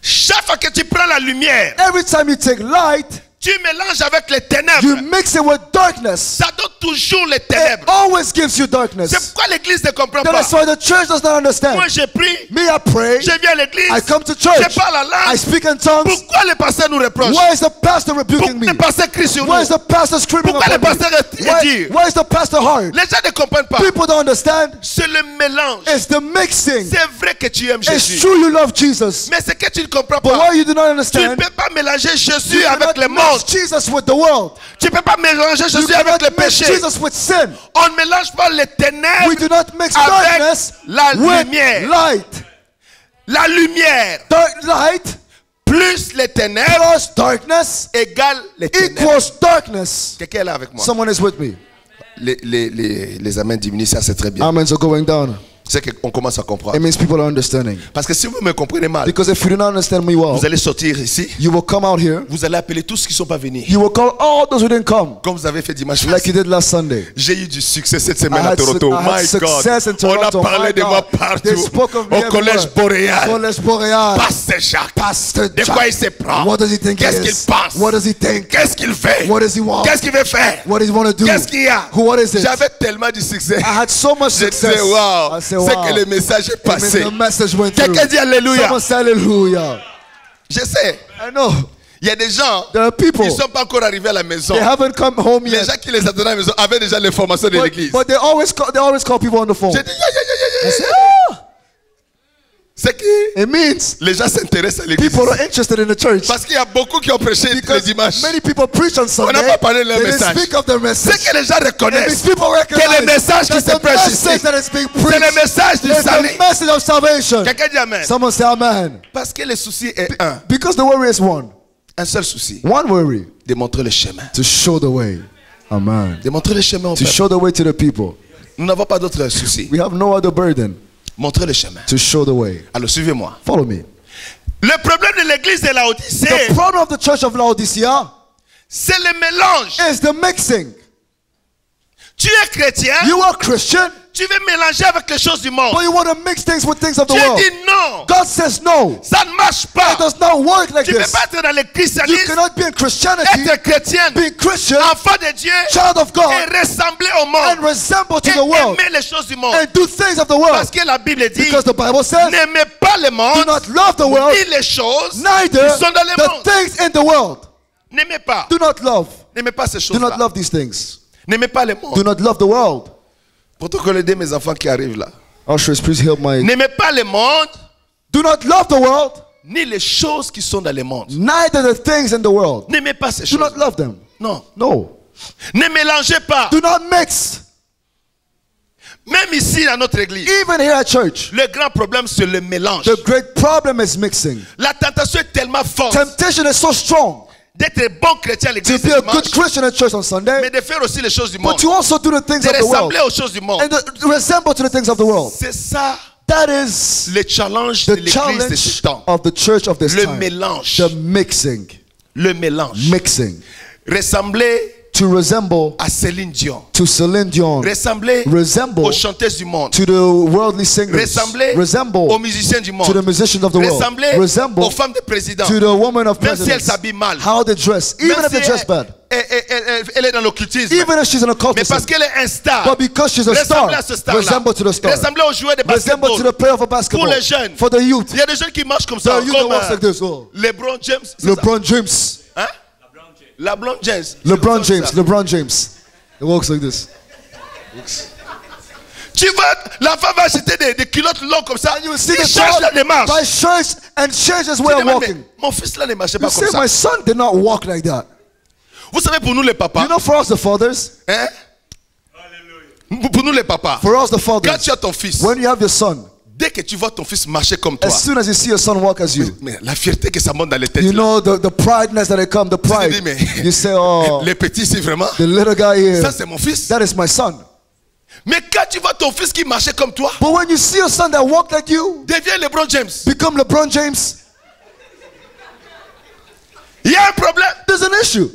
Chaque fois que tu prends la lumière, Every time you take light, tu mélanges avec les ténèbres, you mix it with darkness, ça donne toujours les it ténèbres. always gives you C'est darkness. pourquoi l'église ne comprend That pas. is why the church does not understand. Moi, je prie, Me, I pray, je viens à l'église, I come to je church, parle en I langue. speak in tongues. Pourquoi le pasteur nous reproche? Why is the pastor rebuking me? Pourquoi le pasteur crie sur Why is nous? the pastor screaming Pourquoi le upon me? pasteur est Why, dur? why is the pastor hard? Les gens ne comprennent pas. People don't understand. C'est le mélange. It's the mixing. C'est vrai que tu aimes It's Jésus. true you love Jesus. Mais c'est que tu ne comprends But pas. why you do not Tu ne understand? peux pas mélanger You Jésus cannot avec le mix monde. Jesus with the world. Tu ne peux pas mélanger You Jésus avec cannot le mix péché. Jesus with sin. On ne mélange pas les ténèbres We do not mix avec darkness la with lumière. light. La lumière Dark light plus les ténèbres plus darkness égale les ténèbres. equals darkness. Quelqu'un est là avec moi. Someone is with me. Les amens diminuent, ça c'est très bien. Amens are going down. C'est qu'on commence à comprendre. It means people are understanding. Parce que si vous me comprenez mal, Because if you do not understand me well, vous allez sortir ici, you will come out here. vous allez appeler tous ceux qui ne sont pas venus. You will call all those who didn't come, Comme vous avez fait dimanche like passé. you did last Sunday. J'ai eu du succès cette semaine I à had Toronto. I had My success in God. On a Toronto. parlé My de moi God. partout. They spoke of me Au collège everywhere. boréal. Collège Boréal. Pasteur Jacques. Pastor De Jack. quoi il se prend? What does he think Qu'est-ce he qu'il is? pense? What does he think? Qu'est-ce qu'il fait? What does he want? Qu'est-ce qu'il veut faire? What does he want to do? Qu'est-ce qu'il y a? What is it? J'avais tellement du succès. I had so much Je success. disais, wow, I said, c'est wow. que le message est It means passé. the message went through. Quelqu'un dit alléluia. Someone say hallelujah. Je sais, I know. il y a des gens There are people. qui ne sont pas encore arrivés à la maison. They haven't come home Les yet. gens qui les attendaient à la maison avaient déjà l'information de l'église. But they always call people on the phone. J'ai dit, yeah. I said, ah. C'est qui? It means Les gens s'intéressent à l'église. people are interested in the church. Parce qu'il y a beaucoup qui ont prêché le Because dimanche. many people preach on Sunday. n'a pas parlé de leur They didn't message. speak of their C'est message. que les gens It means reconnaissent people que recognize le message qui that se the prêche message ici, that is being c'est le preached message du is salut. the message of salvation. Quelqu'un dit amen. Someone say amen. Parce que le souci est un. Because the worry is one. Un seul souci. One worry. De montrer le chemin. To show the way. Amen. De montrer le chemin au To peuple. show the way to the people. Nous n'avons pas d'autre souci. We have no other burden. Montrer le chemin. To show the way. Alors suivez-moi. Follow me. Le problème de l'église de The Laodicée, problem of the church of Laodicea c'est le mélange. is the mixing. Tu es chrétien, You are Christian, tu veux mélanger avec les choses du monde. but you want to mix things with things of the Dieu world. dit non. God says no. Ça ne marche It pas. does not work like Tu ne peux this. pas être dans le You christianisme, cannot be in Christianity, être chrétienne, be Christian, enfant de Dieu, child of God, et ressembler au and monde. resemble to Et the world, aimer les choses du monde. and do things of the world. Parce que la Bible dit, Because the Bible says, n'aimez pas le do monde, not love the world, ni les choses neither qui sont dans le the monde. things in the world. N'aimez pas. Do not love. N'aimez pas ces Do not choses-là. love these things. N'aimez pas le Do monde. not love the world. Protocole aider mes enfants qui arrivent là. Ushers, please help my. N'aimez pas le monde, Do not love the world, ni les choses qui sont dans le monde. neither the things in the world. N'aimez pas ces Do choses. not love them. Non. No. Ne mélangez pas. Do not mix. Même ici dans notre église, Even here at church, le grand problème c'est le mélange. the great problem is mixing. La tentation est tellement forte Temptation is so strong d'être bon chrétien à to l'église be le a dimanche, good Christian at church on mais Sunday, de faire aussi les choses du monde. but you also do the things De of the world ressembler aux choses du monde. and to resemble to the things of the world. C'est ça That is le challenge de the l'église de ce challenge temps. of the church of this Le time. mélange. The mixing. Le mélange. Mixing. Ressembler To resemble à Céline Dion. to Celine Dion. Ressembler Resemble aux chanteuses du monde. to the worldly singers. Ressembler Resemble aux musiciens du monde. to the musicians of the world. Ressembler Resemble aux femmes de présidents. to the woman of Même si elle presidents. s'habille mal. How they dress. Even Même if they si dress bad. elle est dans l'occultisme. Even if she's an Mais occultist. parce qu'elle est un star. But because she's a star. Ressembler à ce star-là. Resemble to the star. Ressembler aux joueurs de Resemble to the basketball. player of a basketball. Pour les jeunes. For the youth. Il y a des jeunes qui marchent comme The ça. youth that Comme walks like this. Oh. LeBron James. c'est LeBron James. ça. Hein? LeBron James. LeBron C'est James. comme ça. LeBron James. He walks like this. Tu vois, la femme va acheter des culottes longues comme ça. You will see Il the change la child démarche. by shirts and change his Tu way dis, of mais walking. mon fils là ne marchait pas You comme see, ça. my son did not walk like that. Vous savez, pour nous les papas, You know, for us the fathers, hein? Pour nous les papas, for us the quand fathers, tu as ton fils, when you have your son, dès que tu vois ton fils marcher comme toi, as soon as you see your son walk as you, mais la fierté que ça monte dans les têtes, you là. know the prideness that it comes, the Tu te pride. dis, mais You say, oh, les petits, c'est vraiment, the little guy here, ça c'est mon fils. that is my son. Mais quand tu vois ton fils qui marchait comme toi, But when you see a son that walk like you, devient LeBron James. become LeBron James, Il y a un problème. there's an issue.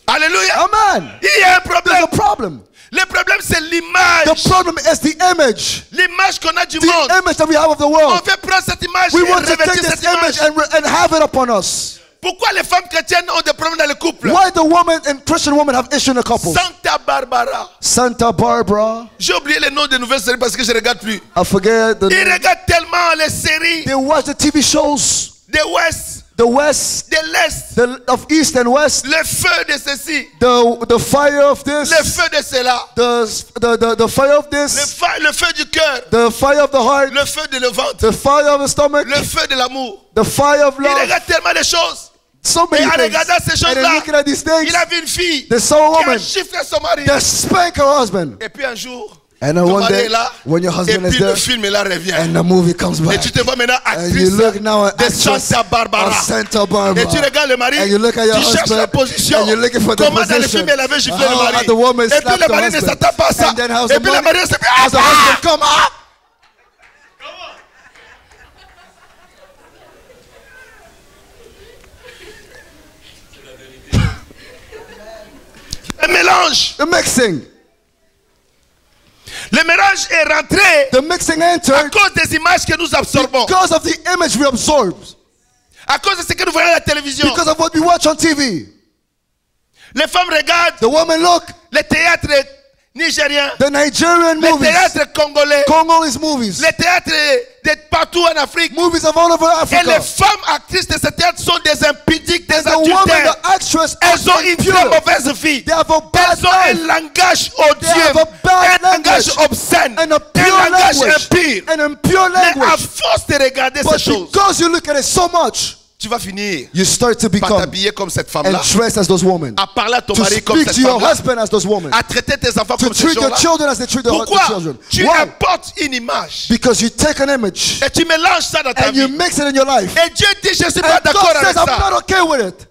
Alléluia. Amen. Il y a un There's problème. a problem. Le problème c'est The l'image. problem is the image. L'image qu'on a du The monde. image that we have of the On world. veut prendre cette image We et want to take revêtir this cette image image. and have it upon us. Pourquoi les femmes chrétiennes ont des problèmes dans le couple? Why the woman and Christian women have issue in a couple? Santa Barbara. Santa Barbara. J'ai oublié les noms des nouvelles séries parce que je ne regarde plus. I forget the Ils name. regardent tellement les séries They watch the TV shows. de West, The West, de l'Est, of East and West. le feu de ceci, The fire of this. le feu de cela, The fire of this. le feu du cœur, The fire of the heart. le feu de le ventre, The fire of the stomach. le feu de l'amour. The fire of Il love. regarde tellement de choses. So Et many en things. regardant ces And then choses-là, looking at these things, il a vu une fille they saw a qui a woman chiffré son mari. that spank her husband. Et puis un jour, And then ton one mari day, est là. when your Et husband is puis there, le film là revient. and the movie comes Et back, tu te vois maintenant and actrice you look now at de actress Santa Barbara. of Santa Et tu Barbara, regardes le mari, and you look at your tu cherches la husband, position. and you're looking for the Comment dans le position. film elle avait giflé le How mari. the woman Et puis slapped le the mari ne husband. s'attend pas à ça. And then how's Et the puis le woman- mari se dit, As the husband come up, le mélange. the mixing. Le mélange est rentré The mixing à entered cause des images que nous absorbons. because of the image we absorb, À cause de ce que nous voyons à la télévision. because of what we watch on TV. Les femmes regardent The women look, les théâtres nigériens, the Nigerian les movies, théâtres congolais, Congolese movies, les théâtres de partout en Afrique. movies of all over Et les Africa. femmes actrices de ces théâtres sont des impudiques, des The woman, adultères. the actress, Elles ont une très impure. mauvaise vie. They have a bad Elles ont un life langage They odieux, have a bad un langage language. obscène, and a un pure langage language, impur. an impure Mais à language. force de regarder ces But choses, because you look at it so much, tu vas finir you start to par become t'habiller comme cette and femme-là, dress as those women, à parler à ton to mari comme speak cette to your femme-là, husband as those women, à traiter tes enfants to comme ces treat your gens-là. children as they treat the Pourquoi? children. Tu Why? importes une image Because you take an image et tu mélanges ça dans ta and you vie. mix it in your life. Et Dieu dit, je ne suis pas And d'accord God avec says, I'm ça. not okay with it.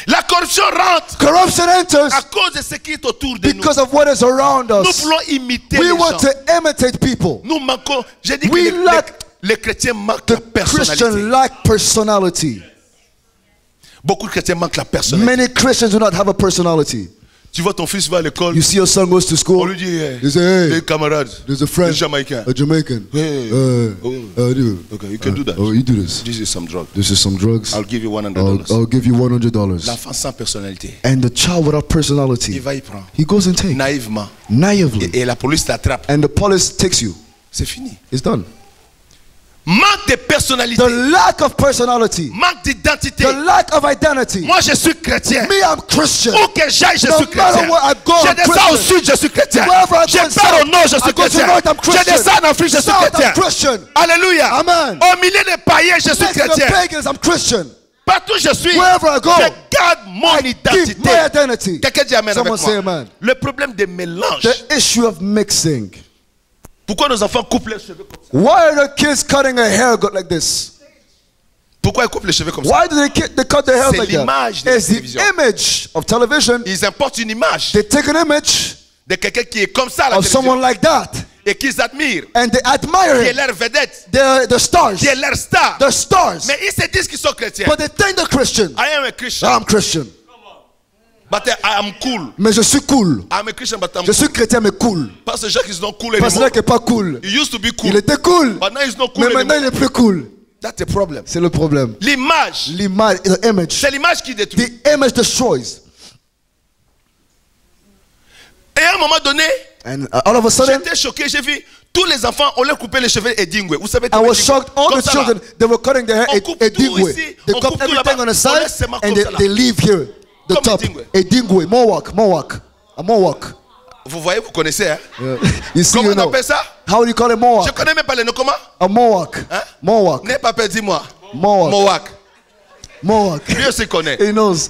La corruption rentre Corruption enters à cause de ce qui est autour de nous. because of what is around Nous us. voulons imiter We les want gens. to imitate people. Nous manquons. J'ai dit que We lack les chrétiens manquent la The personnalité. Christian lack personality. Beaucoup de chrétiens manquent la personnalité. Many Christians do not have a personality. Tu vois ton fils va à l'école, You see your son goes to on school, lui dit, you say, hey, les camarades, there's a les friend, Jamaïcains. a Jamaican. Hey. Okay, you can do that. Oh, you do this. This is some drug. This is some drugs. I'll give you $100. I'll give you $100. L'enfant sans personnalité, And the child without il personality, va y prendre he goes and takes naïvement. naively, Et la police t'attrape. and the police takes you. C'est fini. It's done. Manque de personnalité, The lack of personality, manque d'identité. the lack of identity. Moi, je suis chrétien. Me, I'm Christian. Où que j'aille, je No suis matter chrétien. where I go, Je I'm descends au Christian. sud, je suis chrétien. Wherever I Je go pars au south, nord, je I suis go to chrétien. north, I'm Je Christian. descends en Afrique, je suis South, I'm chrétien. Christian. Alléluia. Amen. Au milieu des païens, je suis Next to the chrétien. pagans, I'm Christian. Partout où je suis, Wherever I go, je garde mon Keep identité. my identity. Quelqu'un dit amen Someone avec say moi. amen. Le problème des mélanges. The issue of mixing. Pourquoi nos enfants coupent les cheveux comme ça? Why are the kids cutting their hair like this? Pourquoi ils coupent les cheveux comme ça? Why do they cut their hair C'est like l'image that? de la It's the télévision. image of television. Ils importent une image They take an image de quelqu'un qui est comme ça à la of télévision someone like that et qu'ils admirent, and they admire qui est him. leur vedette, The stars. qui est leur star. The stars. Mais ils se disent qu'ils sont chrétiens. But they think they're Christian. I am a Christian, I'm Christian. but I am cool. Mais je suis cool. I'm a Christian, but I'm Je cool. suis chrétien mais cool. Parce que Jacques is not cool Parce anymore. qu'il n'est pas cool. He used to be cool, Il était cool. but now he's not cool Mais maintenant il anymore. est plus cool. That's the problem. C'est le problème. L'image, L'image, the image. c'est l'image qui détruit. The image destroys. Et à un moment donné, And all of a sudden, j'étais choqué. J'ai vu tous les enfants, on leur coupait les cheveux et dingwe. Vous savez, I was shocked. All comme the ça, là. children, they were cutting their hair On a coupe tout dingwe. ici, They on cut coupe tout everything là-bas. on the On side laisse seulement and comme ça, là. they leave here. The Comme top. un dingwe. A dingwe. Mohawk. A Mohawk. Vous voyez, vous connaissez, hein? You see, Comment you on know. appelle ça? How do you call it Je Mohawk? connais même pas les noms. Comment? A Mohawk. Hein? Mohawk. N'aie pas peur, dis-moi. Mohawk. Mohawk. Mohawk. Lui aussi connaît. He knows.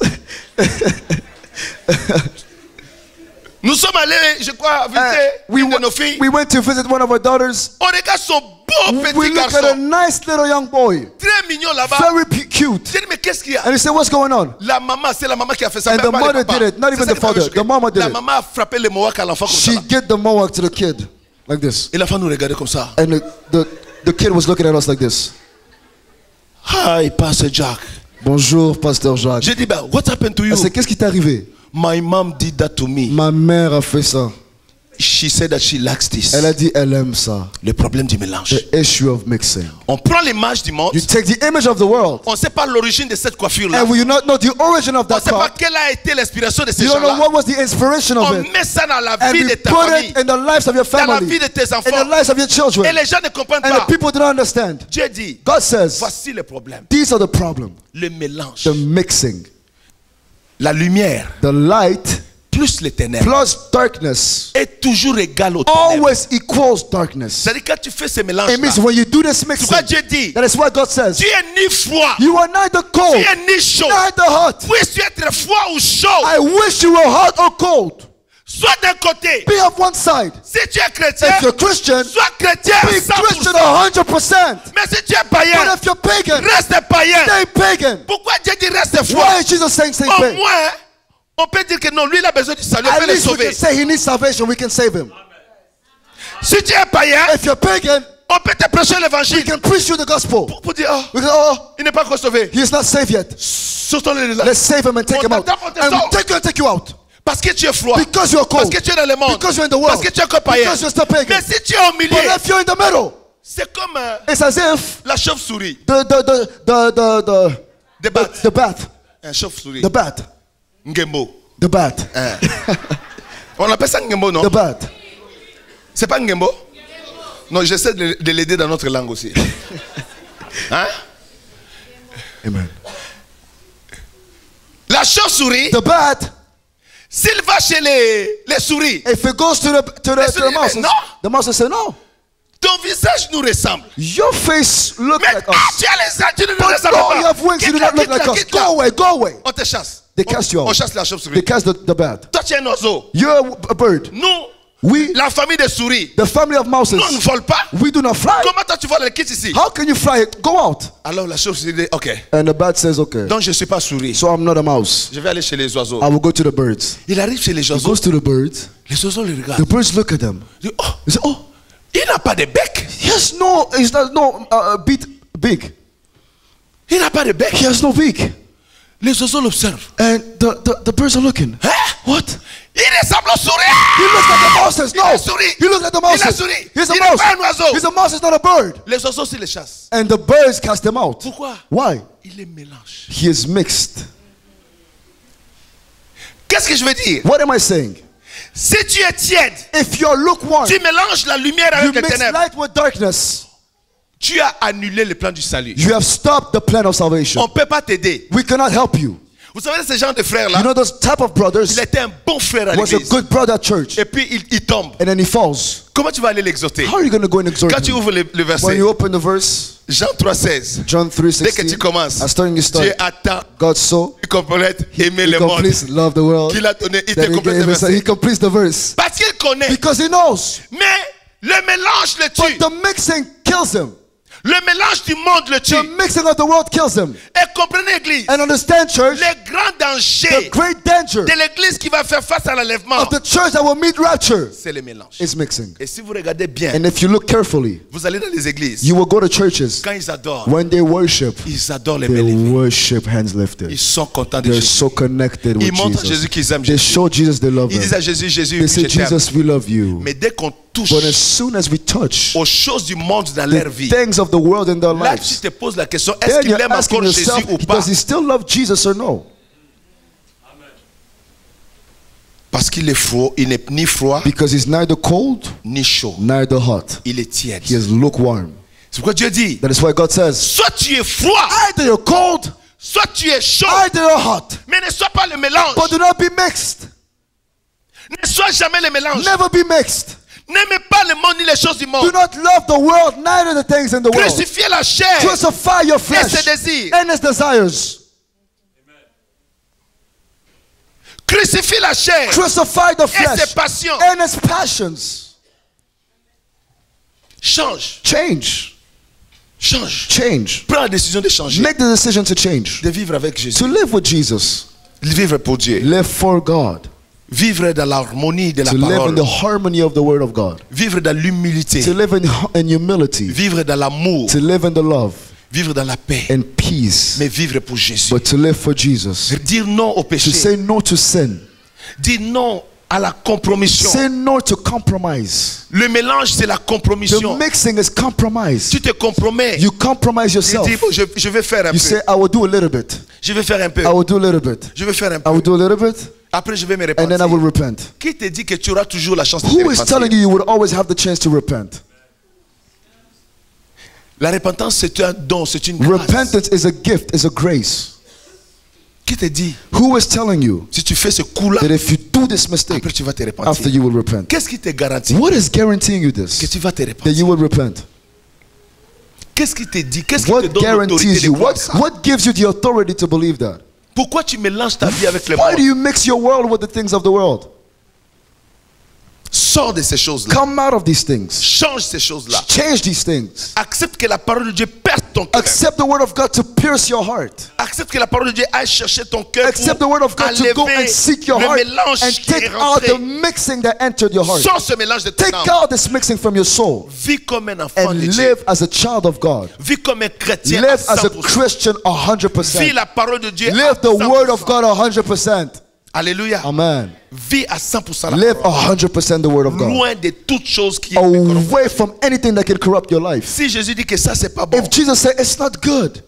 Nous sommes allés, je crois, visiter une de nos filles. we went to visit one of our daughters. On regarde son beau We petit look at a garçon. nice little young boy. Très mignon là-bas. Very cute. J'ai dit, mais qu'est-ce qu'il y a? And he said, what's going on? La maman, c'est la maman qui a fait ça. And Même the pas le mother papa. did it, not C'est even ça the qui m'avait father. choqué. The mama did La it. maman a frappé le mohawk à l'enfant comme ça. She là. gave the Mohawk to the kid. Like this. Et l'enfant nous regardait comme ça. And the kid was looking at us like this. Hi, Pastor Jack. Bonjour, Pasteur Jacques. J'ai dit, bah, what happened to you? Elle sait, qu'est-ce qui t'est arrivé? My mom did that to me. Ma mère a fait ça. She said that she lacks this. Elle a dit, elle aime ça. Le problème du mélange. The issue of mixing. On prend l'image du monde. You take the image of the world, On ne sait pas l'origine de cette coiffure-là. and we do not know the origin of On ne that sait pas crop. quelle a été l'inspiration de ces You don't know gens-là. what was the inspiration of On it. met ça dans la And vie you de ta put famille, it in the lives of your dans la vie family, de tes in the enfants. lives of your Et children. les gens ne comprennent And pas. the people do not understand. Dieu dit, God says, voici le problème. these are the problem. Le mélange. The mixing. La lumière The light plus les ténèbres plus darkness est toujours égal aux ténèbres. always equals darkness. C'est-à-dire quand tu fais ce It mélange-là, means when you do this c'est mixing, pourquoi Dieu dit, that is what God says. tu es ni froid, You are neither tu cold, es ni chaud. neither hot. Puisses-tu être froid ou chaud, I wish you were hot or cold. soit d'un côté. Be of one side. Si tu es chrétien, If you're Christian, sois chrétien be 100%. Christian 100%. Mais si tu es païen, But if you're pagan, reste païen. stay pagan. Pourquoi Dieu dit reste froid? Why is Jesus saying stay Au pagan? moins, on peut dire que non, lui il a besoin du salut, on At peut le least we sauver. can say he needs salvation, we can save him. Si tu es païen, If you're pagan, on peut te prêcher we l'évangile can preach you the gospel. pour dire, oh, We can, oh, il n'est pas encore sauvé. he is not saved yet. Sautons-le là. Let's save him and take him out. And take you out. Parce que tu es froid. Because you're Parce cold. que tu es dans le monde. Because you're in the world. Parce que tu es encore païen. Because you're still pagan. Mais si tu es au milieu, But if you're in the middle, c'est comme it's as if la chauve-souris. the bat, Un chauve-souris. the bat, Ngembo. the bat, Hein. On appelle ça Ngembo, non? the bat. C'est pas Ngembo? Non, j'essaie de l'aider dans notre langue aussi. Hein? Amen. La chauve-souris, The bat, s'il va chez les souris, if it goes to the mouse, No. the mouse will say no. ton visage nous ressemble. Your face look Mais like ah, us. tu as les ailes, tu ne nous But ressembles no, you pas. have wings, you do not look like us. Go away, go away. On te chasse. They cast you On out. chasse la They chauve-souris. cast the bat. Toi, tu es un oiseau. You're a bird. Nous, We, la famille des souris, the family of mouses, nous, on ne vole pas. we do not fly. Comment toi, tu voles les kits ici? How can you fly? Go out. Alors la chauve-souris dit, ok. And the bat says, okay. Donc je ne suis pas souris. So I'm not a mouse. Je vais aller chez les oiseaux. I will go to the birds. Il arrive chez les He oiseaux. goes to the birds. Les oiseaux le The regardent. birds look at them. Ils disent, oh, They say, oh, il n'a pas de bec. yes, no, he's not, no, beat big. Il n'a pas de bec. He has no beak. Les oiseaux l'observent. And the birds are looking. Hein? What? Il ressemble aux souris. He looks like the mouses. No. Il est souris. He looks like the Il est mouses. souris. He's a Il n'est mouse. pas un oiseau. He's a mouse, he's not a bird. Les oiseaux aussi les chassent. And the birds cast them out. Pourquoi? Why? Il les mélange. He is mixed. Qu'est-ce que je veux dire? What am I saying? Si tu es tiède, If you're lukewarm, tu mélanges la lumière you avec les mix ténèbres, light with darkness, tu as annulé le plan du salut. you have stopped the plan of salvation. On ne peut pas t'aider. We cannot help you. Vous savez, ce genre de You frères-là, know those type of brothers il était un bon frère à was a l'église. good brother at church. Et puis il tombe. And then he falls. Comment tu vas aller l'exhorter? How are you going to go and exhort Quand tu him? ouvres le When verset, you open the verse, Jean 3,16, John dès que tu 3:16, commences, as starting you Dieu start, attend, God so il complète, aimer he le monde completes love the world qu'il a donné, il that te he complète gave le us. He verset. completes the verse Parce qu'il connaît. because he knows. Mais le mélange le But tue. the mixing kills him. Le mélange du monde le tue. The mixing of the world kills him. Et comprenez, Église, And understand, church, le grand the danger great danger de l'Église qui va faire face à l'enlèvement, of the church that will meet rapture c'est le mélange. is mixing. Et si vous regardez bien, And if you look carefully, vous allez dans les églises, you will go to churches. quand ils adorent, When they worship, ils adorent les they mains levées. worship hands Ils lifted. sont contents de They're Jésus. so connected with Ils montrent à Jésus Jesus. qu'ils aiment They Jésus. show Jesus they love Ils disent him. à Jésus, Jésus, They say, je t'aime. Jesus, we love you. Mais dès qu'on touche But as soon as we touch aux choses du monde dans leur the vie, things of the world in their là tu lives, te poses la question, est-ce then qu'il you're aime asking encore Jésus yourself, ou pas? does he still love Jesus or no? Parce qu'il est froid, il n'est ni froid Because he's neither cold, ni chaud. neither hot. Il est tiède. He is lukewarm. C'est pourquoi Dieu dit, That is why God says, soit tu es froid, either you're cold, soit tu es chaud, either you're hot. mais ne sois pas le mélange. But do not be mixed. Ne sois jamais le mélange. Never be mixed. N'aimez pas le monde ni les choses du Do monde. not love the world, neither the things in the world. Crucifiez la chair Crucify your et flesh ses désirs. and its desires. Crucifie la chair Crucify the et ses flesh passions. and its passions. Change. Change. Change. Change. Prends la décision de changer. Make the decision to change. De vivre avec Jésus. To live with Jesus. Vivre pour Dieu. Live for God. Vivre dans l'harmonie de la To live in parole. the harmony of the word of God. Vivre dans l'humilité. To live in humility. Vivre dans l'amour. To live in the love Vivre dans la paix. and peace. Mais vivre pour Jésus. But to live for Jesus. Dire non au To péché. say no to sin. Dire non à la compromission. Say no to compromise. Le mélange, c'est la The compromission. mixing is compromise. Tu te compromets. You compromise Tu yourself. dis, bon, je vais faire un You peu. say, I will do a little bit. Je vais faire un peu. I will do a little bit. Je vais faire un I will peu. do a little bit. Après, je vais me And then I repentir. will repent. Qui te dit que tu auras toujours la chance de te Who is telling repentir? you you will always have the chance to repent? La repentance, c'est un don, c'est une grâce. Repentance is a gift, is a grace. Qui te dit, Who is telling you si tu fais ce coup-là, that if you do this mistake, après tu vas te after repentir? you will repent? Qu'est-ce qui te garantit What is guaranteeing you que this? tu vas te That repentir? you will repent? Qu'est-ce qui te dit? Qu'est-ce qui te What donne l'autorité guarantees de you? croire ça? What gives you the authority to believe that? Pourquoi tu mélanges ta vie avec le Why do monde? you mix your world with the things of the world? Sors de ces choses-là. Come out of these things. Change ces choses-là. Change these things. Accepte que la parole de Dieu perde ton cœur. Accept the word of God to pierce your heart. Accepte que la parole de Dieu aille chercher ton cœur Accept the pour word of God to go and enlever seek your le heart mélange and qui take est out the rentré. mixing that entered your heart. Sors ce mélange de ton Take âme. out this mixing from your soul Vis comme un enfant and de Dieu. live as a child of God. Vis comme un chrétien à Live as a 100%. Christian Vis 100%. la parole de Dieu à Live the 100%. word of God 100%. Alléluia. Amen. Vis à 100% la Live parole. 100% the word of God. Loin de toute chose qui est corrompue. Away from anything that can corrupt your life. Si Jésus dit que ça c'est pas bon, If Jesus said it's not good,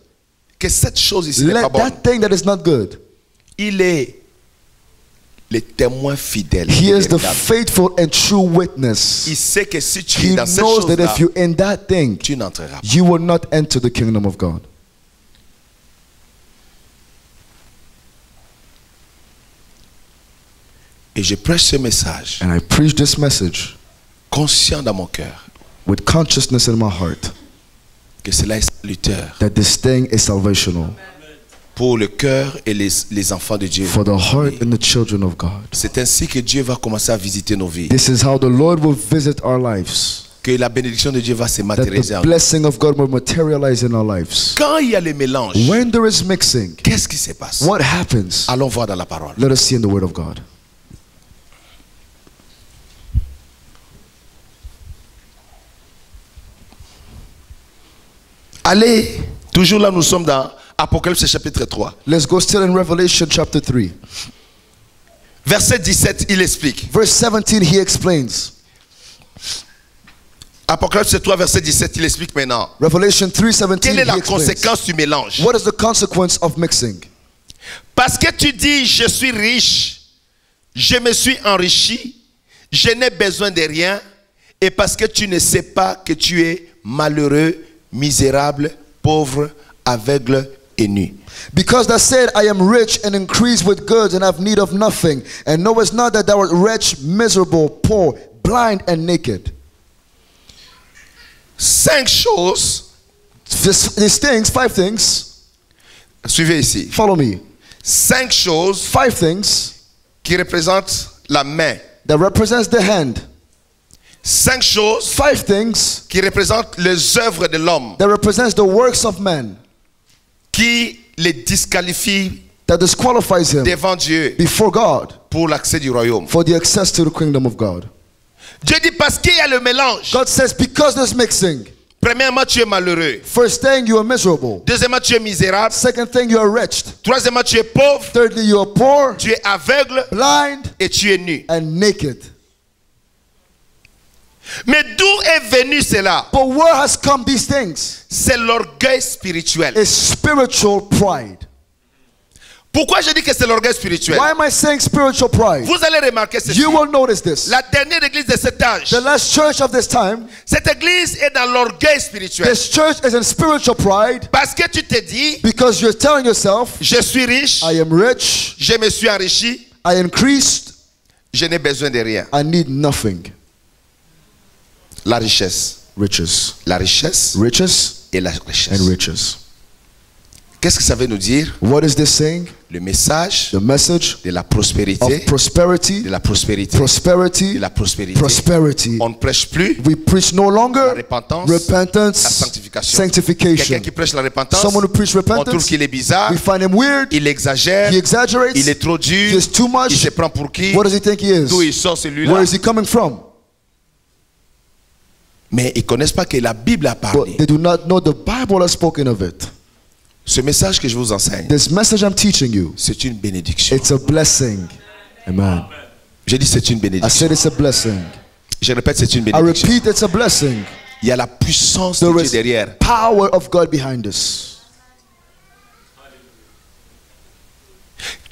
que cette chose ici n'est pas let bonne, that thing that is not good. il est le témoin fidèle. He is the véritable. faithful and true witness. Il sait que si tu es He dans cette knows that chose-là, if you're in that thing, tu n'entreras pas. you will not enter the kingdom of God. Et je prêche ce message And I preach this message conscient dans mon cœur with consciousness in my heart que cela est salutaire that this thing is salvational pour le cœur et les enfants de Dieu. for the heart and the children of God. C'est ainsi que Dieu va commencer à visiter nos vies. This is how the Lord will visit our lives. Que la bénédiction de Dieu va se That matérialiser the en nous. blessing of God will materialize in our lives. Quand il y a le mélange, When there is mixing, qu'est-ce qui se passe? what happens? Allons voir dans la parole. Let us see in the word of God. Allez, toujours là nous sommes dans Apocalypse chapitre 3. Let's go still in Revelation chapter 3. Verset 17, il explique. Verse 17, he explains. Apocalypse 3, verset 17, il explique maintenant. Revelation 3:17, Quelle est he la explains. conséquence du mélange? What is the consequence of mixing? Parce que tu dis, je suis riche, je me suis enrichi, je n'ai besoin de rien, et parce que tu ne sais pas que tu es malheureux, misérable, pauvre, aveugle et nu. Because thou said, I am rich and increased with goods and have need of nothing, and knowest not that thou art wretched, miserable, poor, blind, and naked. 5 choses, These things, 5 things, suivez ici, follow me. 5 choses 5 things qui représentent la main, that represents the hand. 5 choses 5 things qui représentent les œuvres de l'homme, that represents the works of man, qui les disqualifient that disqualifies him devant Dieu before God pour l'accès du royaume. for the access to the kingdom of God. Dieu dit parce qu'il y a le mélange. God says, because there's mixing, Premièrement, tu es malheureux. first thing, you are miserable. Deuxièmement, tu es misérable. Second thing, you are wretched. Troisièmement, tu es pauvre. Thirdly, you are poor, Tu es aveugle blind, et tu es nu. and naked. Mais d'où est venu cela? But where has come these things? C'est l'orgueil spirituel. It's spiritual pride. Pourquoi je dis que c'est l'orgueil spirituel? Why am I saying spiritual pride? Vous allez remarquer ceci. You will notice this. La dernière église de cet âge, The last church of this time, cette église est dans l'orgueil spirituel. this church is in spiritual pride Parce que tu te dis, because you're telling yourself, je suis riche, I am rich, je me suis enrichi, I increased, je n'ai besoin de rien. I need nothing. La richesse. Riches. La richesse Riches et la and richesse. riches. Qu'est-ce que ça veut nous dire? What is this saying? Le message The message de la of prospérité, prosperity, de la prospérité, prosperity, de la prospérité. prosperity. On ne prêche plus We preach no la longer repentance, repentance, la sanctification. sanctification. Quelqu'un qui prêche la repentance, Someone who preaches on trouve repentance, qu'il est bizarre, we find him weird, il exagère, he exaggerates, il est trop dur, he is too much. il se prend pour qui? What does he think he is? D'où il sort celui-là? Where is he coming from? Mais ils ne connaissent pas que la Bible a parlé. But they do not know the Bible has spoken of it. Ce message que je vous enseigne, This message I'm teaching you, c'est une bénédiction. it's a blessing. Amen. Je dis c'est une I bénédiction. said it's a blessing. Je répète, c'est une I bénédiction. repeat, it's a blessing. Il y a la puissance de There Dieu is derrière. power of God behind us.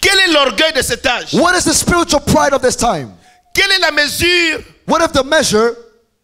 Quel est l'orgueil de cet âge? What is the spiritual pride of this time? Quelle est la mesure What is the measure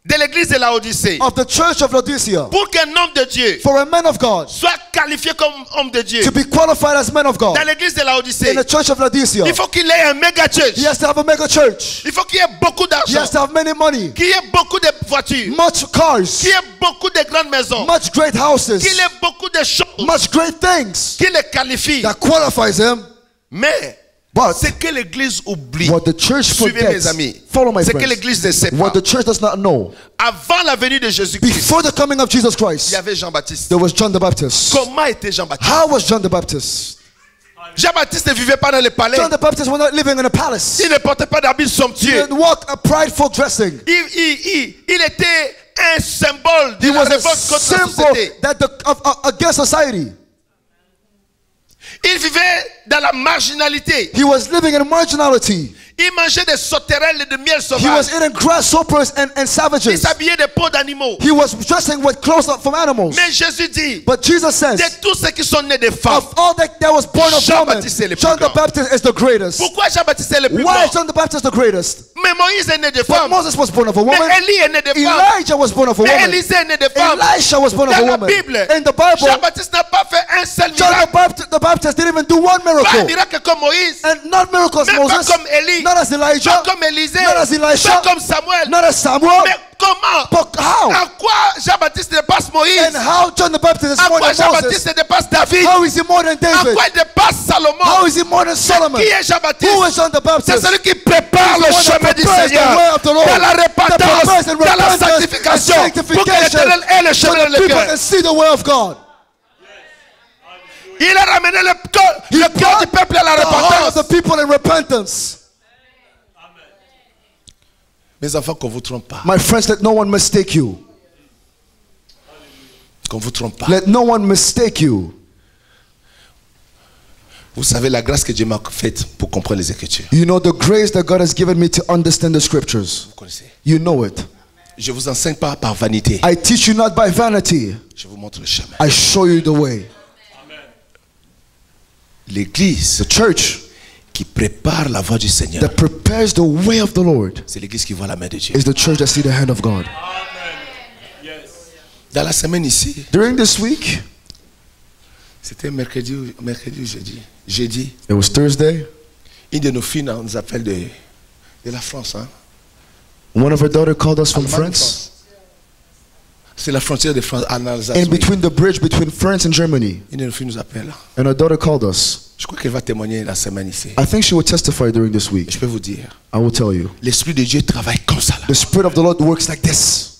de l'église de Laodicée of the church of Laodicea pour qu'un homme de Dieu for a man of God soit qualifié comme homme de Dieu to be qualified as man of God dans l'église de Laodicée? in the church of Laodicea? Il faut qu'il ait un méga church. He has to have a mega church. Il faut qu'il y ait beaucoup He d'argent, has to have many money, qu'il y ait beaucoup de voitures, much cars, qu'il y ait beaucoup de grandes maisons, much great houses, qu'il ait beaucoup de choses much great things qui le qualifient. that qualifies him. Mais But ce que l'église oublie, what the church suivez mes forgets, amis, follow my c'est que friends, l'église ne sait what pas. the church does not know, Avant la venue de Jésus-Christ, before the coming of Jesus il y Christ, avait Jean-Baptiste. there was John the Baptist. Comment était Jean-Baptiste? How was John the Baptist? Jean-Baptiste ne vivait pas dans les palais. John the Baptist was not living in a palace. Il ne portait pas d'habits He somptueux. didn't walk a prideful dressing. Il était un symbole He de la was a révolte contre la symbol société. that against society. Il vivait dans la marginalité. He was living in marginality. Il mangeait des sauterelles et de miel He was sauvage. eating grasshoppers and Il savages. s'habillait des peaux d'animaux. He was dressing with clothes from animals. Mais Jésus dit, But Jesus says, de tous ceux qui sont nés de femmes, of all that was born of woman, Jean-Baptiste est le plus John the grand. Baptist is the greatest. pourquoi Jean-Baptiste est le plus Why is grand? John the Baptist the greatest? Mais Moïse est né de But femme. Moses was born of a Mais woman. Élie est né de femme. Elijah was born of a Mais woman. Élisée est né de femme. Elisha was born of a Dans la woman. Bible, In the Bible, Jean-Baptiste n'a pas fait un seul John miracle. the Baptist didn't even do one Pas un miracle. miracle comme Moïse. And not miracles Même Moses, pas comme Élie. not as Elijah, Pas comme Élisée. not as Elisha, Pas comme Samuel. not as Samuel. Mais comment? But how? En quoi Jean-Baptiste dépasse Moïse? And how John the Baptist is En more quoi than Moses? Jean-Baptiste dépasse David? How is he more than En David? quoi il dépasse Salomon? How is he more than Solomon? Qui est Jean-Baptiste? Who is John the C'est Baptist? celui qui prépare He's le the one that chemin du prepares the Seigneur way of the Lord. dans la That repentance, prepares and dans la repentance sanctification, and pour que l'Éternel ait le so chemin that dans le people cœur. can see the way of God. Il a ramené le cœur du peuple à la The heart of repentance. the people in repentance. Mes enfants, qu'on ne vous trompe pas. My friends, let no one mistake you. Qu'on ne vous trompe pas. Let no one mistake you. Vous savez la grâce que Dieu m'a faite pour comprendre les Écritures. You know the grace that God has given me to understand the scriptures. Vous connaissez. You know it. Je vous enseigne pas par vanité. I teach you not by vanity. Je vous montre le chemin. I show you the way. L'église The church qui prépare la voie du Seigneur, that prepares the way of the Lord c'est l'église qui voit la main de Dieu. is the church that see the hand of God. Dans la semaine ici, During this week, c'était mercredi ou jeudi. Jeudi, it was Thursday. une de nos filles nous appelle de la France. Hein? One of her daughter called us from Allemagne, France. C'est la frontière de France en Alsace. In oui. between the bridge between France and Germany. Une de nos filles nous appelle. And her daughter called us. Je crois qu'elle va témoigner la semaine ici. I think she will testify during this week. Je peux vous dire, I will tell you. l'Esprit de Dieu travaille comme ça. Là. The Spirit of the Lord works like this.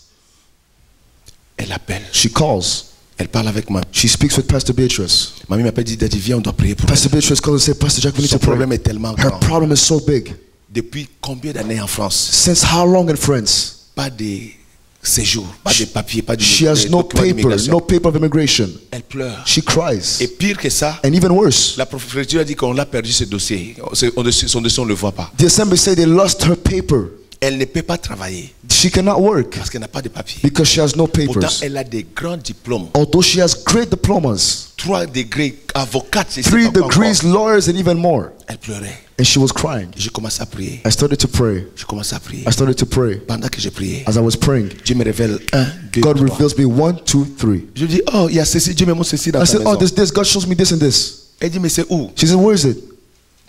Elle appelle, She calls. elle parle avec moi. She speaks with Pastor Beatrice. Mamie m'appelle, dit, Daddy, viens, on doit prier pour elle. Pastor Beatrice calls and says, Pastor Jack, we need Son to pray. problème est tellement Her grand. problem is so big. Depuis combien d'années en France? Since how long in France? Pas de séjour, pas de papier, pas de She has no document paper, d'immigration. no paper of immigration. Elle pleure. She cries. Et pire que ça, And even worse, la préfecture a dit qu'on l'a perdu ce dossier. Son dossier, on ne le voit pas. the assembly say they lost her paper. Elle ne peut pas travailler She cannot work parce qu'elle n'a pas de papier. because she has no Pourtant, papers. elle a des grands diplômes. Although she has great diplomas, 3 degrés, avocate. je sais 3 pas quoi degrees, encore. lawyers, and even more. Elle pleurait. And she was crying. J'ai commencé à prier. I started to pray. Je commençais à prier. I started to pray. Pendant que je priais, As I was praying, Dieu me révèle 1, 2, God 3. reveals me 1, 2, 3. Je dis, oh, il y a ceci, Dieu me montre ceci dans I ta said, maison. oh, this, God shows me this and this. Elle dit, mais c'est où? She said, where is it?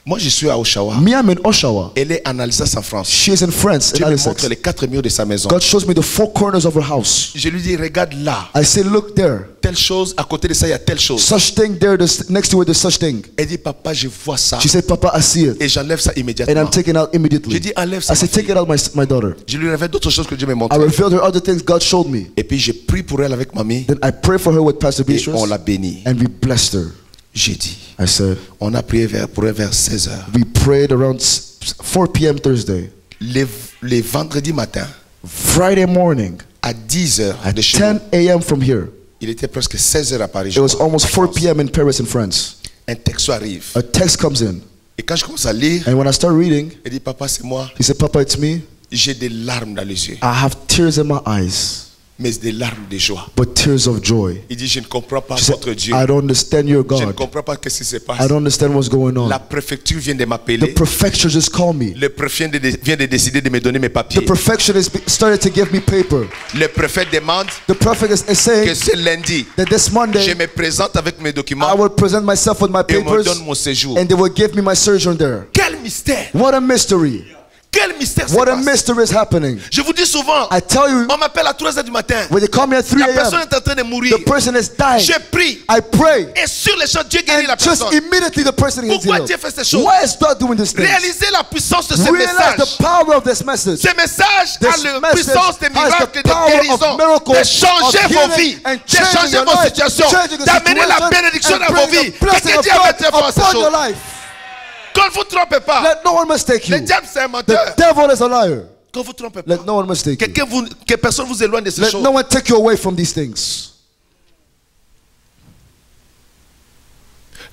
Moi, je suis à Oshawa. Me, I'm in Oshawa. Elle est en Alsace, en France. She is in France, in Dieu me montre Halifax. les 4 murs de sa maison. God shows me the 4 corners of her house. Je lui dis, regarde là. I say, look there. Telle chose, à côté de ça, il y a telle chose. Such thing there, next to it, there's such thing. Elle dit, papa, je vois ça. She said, Papa, I see it. Et j'enlève ça And immédiatement. I'm taking out immediately. Je dis, enlève ça. I said, take it out, my daughter. Je lui révèle d'autres choses que Dieu me montre. I revealed her other things God showed me. Et puis, j'ai prié pour elle avec mamie. Then I prayed for her with Pastor Et Beatrice. on l'a bénie. And we blessed her. J'ai dit, I said, on a prié pour elle vers 16h. we prayed around 4 p.m. Thursday. Les vendredis matin, Friday morning, à 10h at de chez 10 nous, a.m. from here, il était presque 16h à Paris. it je was crois, almost en 4 France. p.m. in Paris, in France. Un texto arrive. A text comes in. Et quand je commence à lire, And when I start reading, il dit, papa, c'est moi. he said, Papa, it's me. J'ai des larmes dans les yeux, I have tears in my eyes, mais des larmes de joie. but tears of joy. Il dit, je ne comprends pas She said, votre Dieu. I don't understand your Je ne God. comprends pas ce qui se I passe. don't understand what's going on. La préfecture vient de The m'appeler. prefecture just called me. Le préfet vient de décider de me donner mes The papiers. prefecture has started to give me paper. Le préfet demande The prophet is que saying ce lundi, that this je Monday me présente avec mes I documents will present myself with my et on me papers donne mon séjour. and they will give me my sojourn there. Quel mystère! What a mystery. Quel mystère se What a passe. mystery is happening. Je vous dis souvent, I tell you, on m'appelle à 3h du matin. when they call me at 3 La personne a.m., est en train de mourir. the person is dying. Je prie. I pray. Et sur les champs, Dieu guérit la And just personne. immediately the person is Pourquoi healed. Dieu fait ces choses? Why is God doing this thing? Réalisez la puissance de ce Realize message. the power of this message. Ce message This a la message puissance des has miracles, the de power guérison, of miracles, de changer of vos healing vies, and de changing changer your vos life, situations, changing the d'amener la situation, bénédiction and dans vos bring vies. the blessing Que of Dieu va te God faire ces upon your choses. life. Quand vous ne trompez pas, Let no one mistake le you. diable c'est un The menteur. devil is a liar. Quand vous ne trompez pas, Let no one mistake you. que personne vous éloigne de ces Let choses. no one take you away from these things.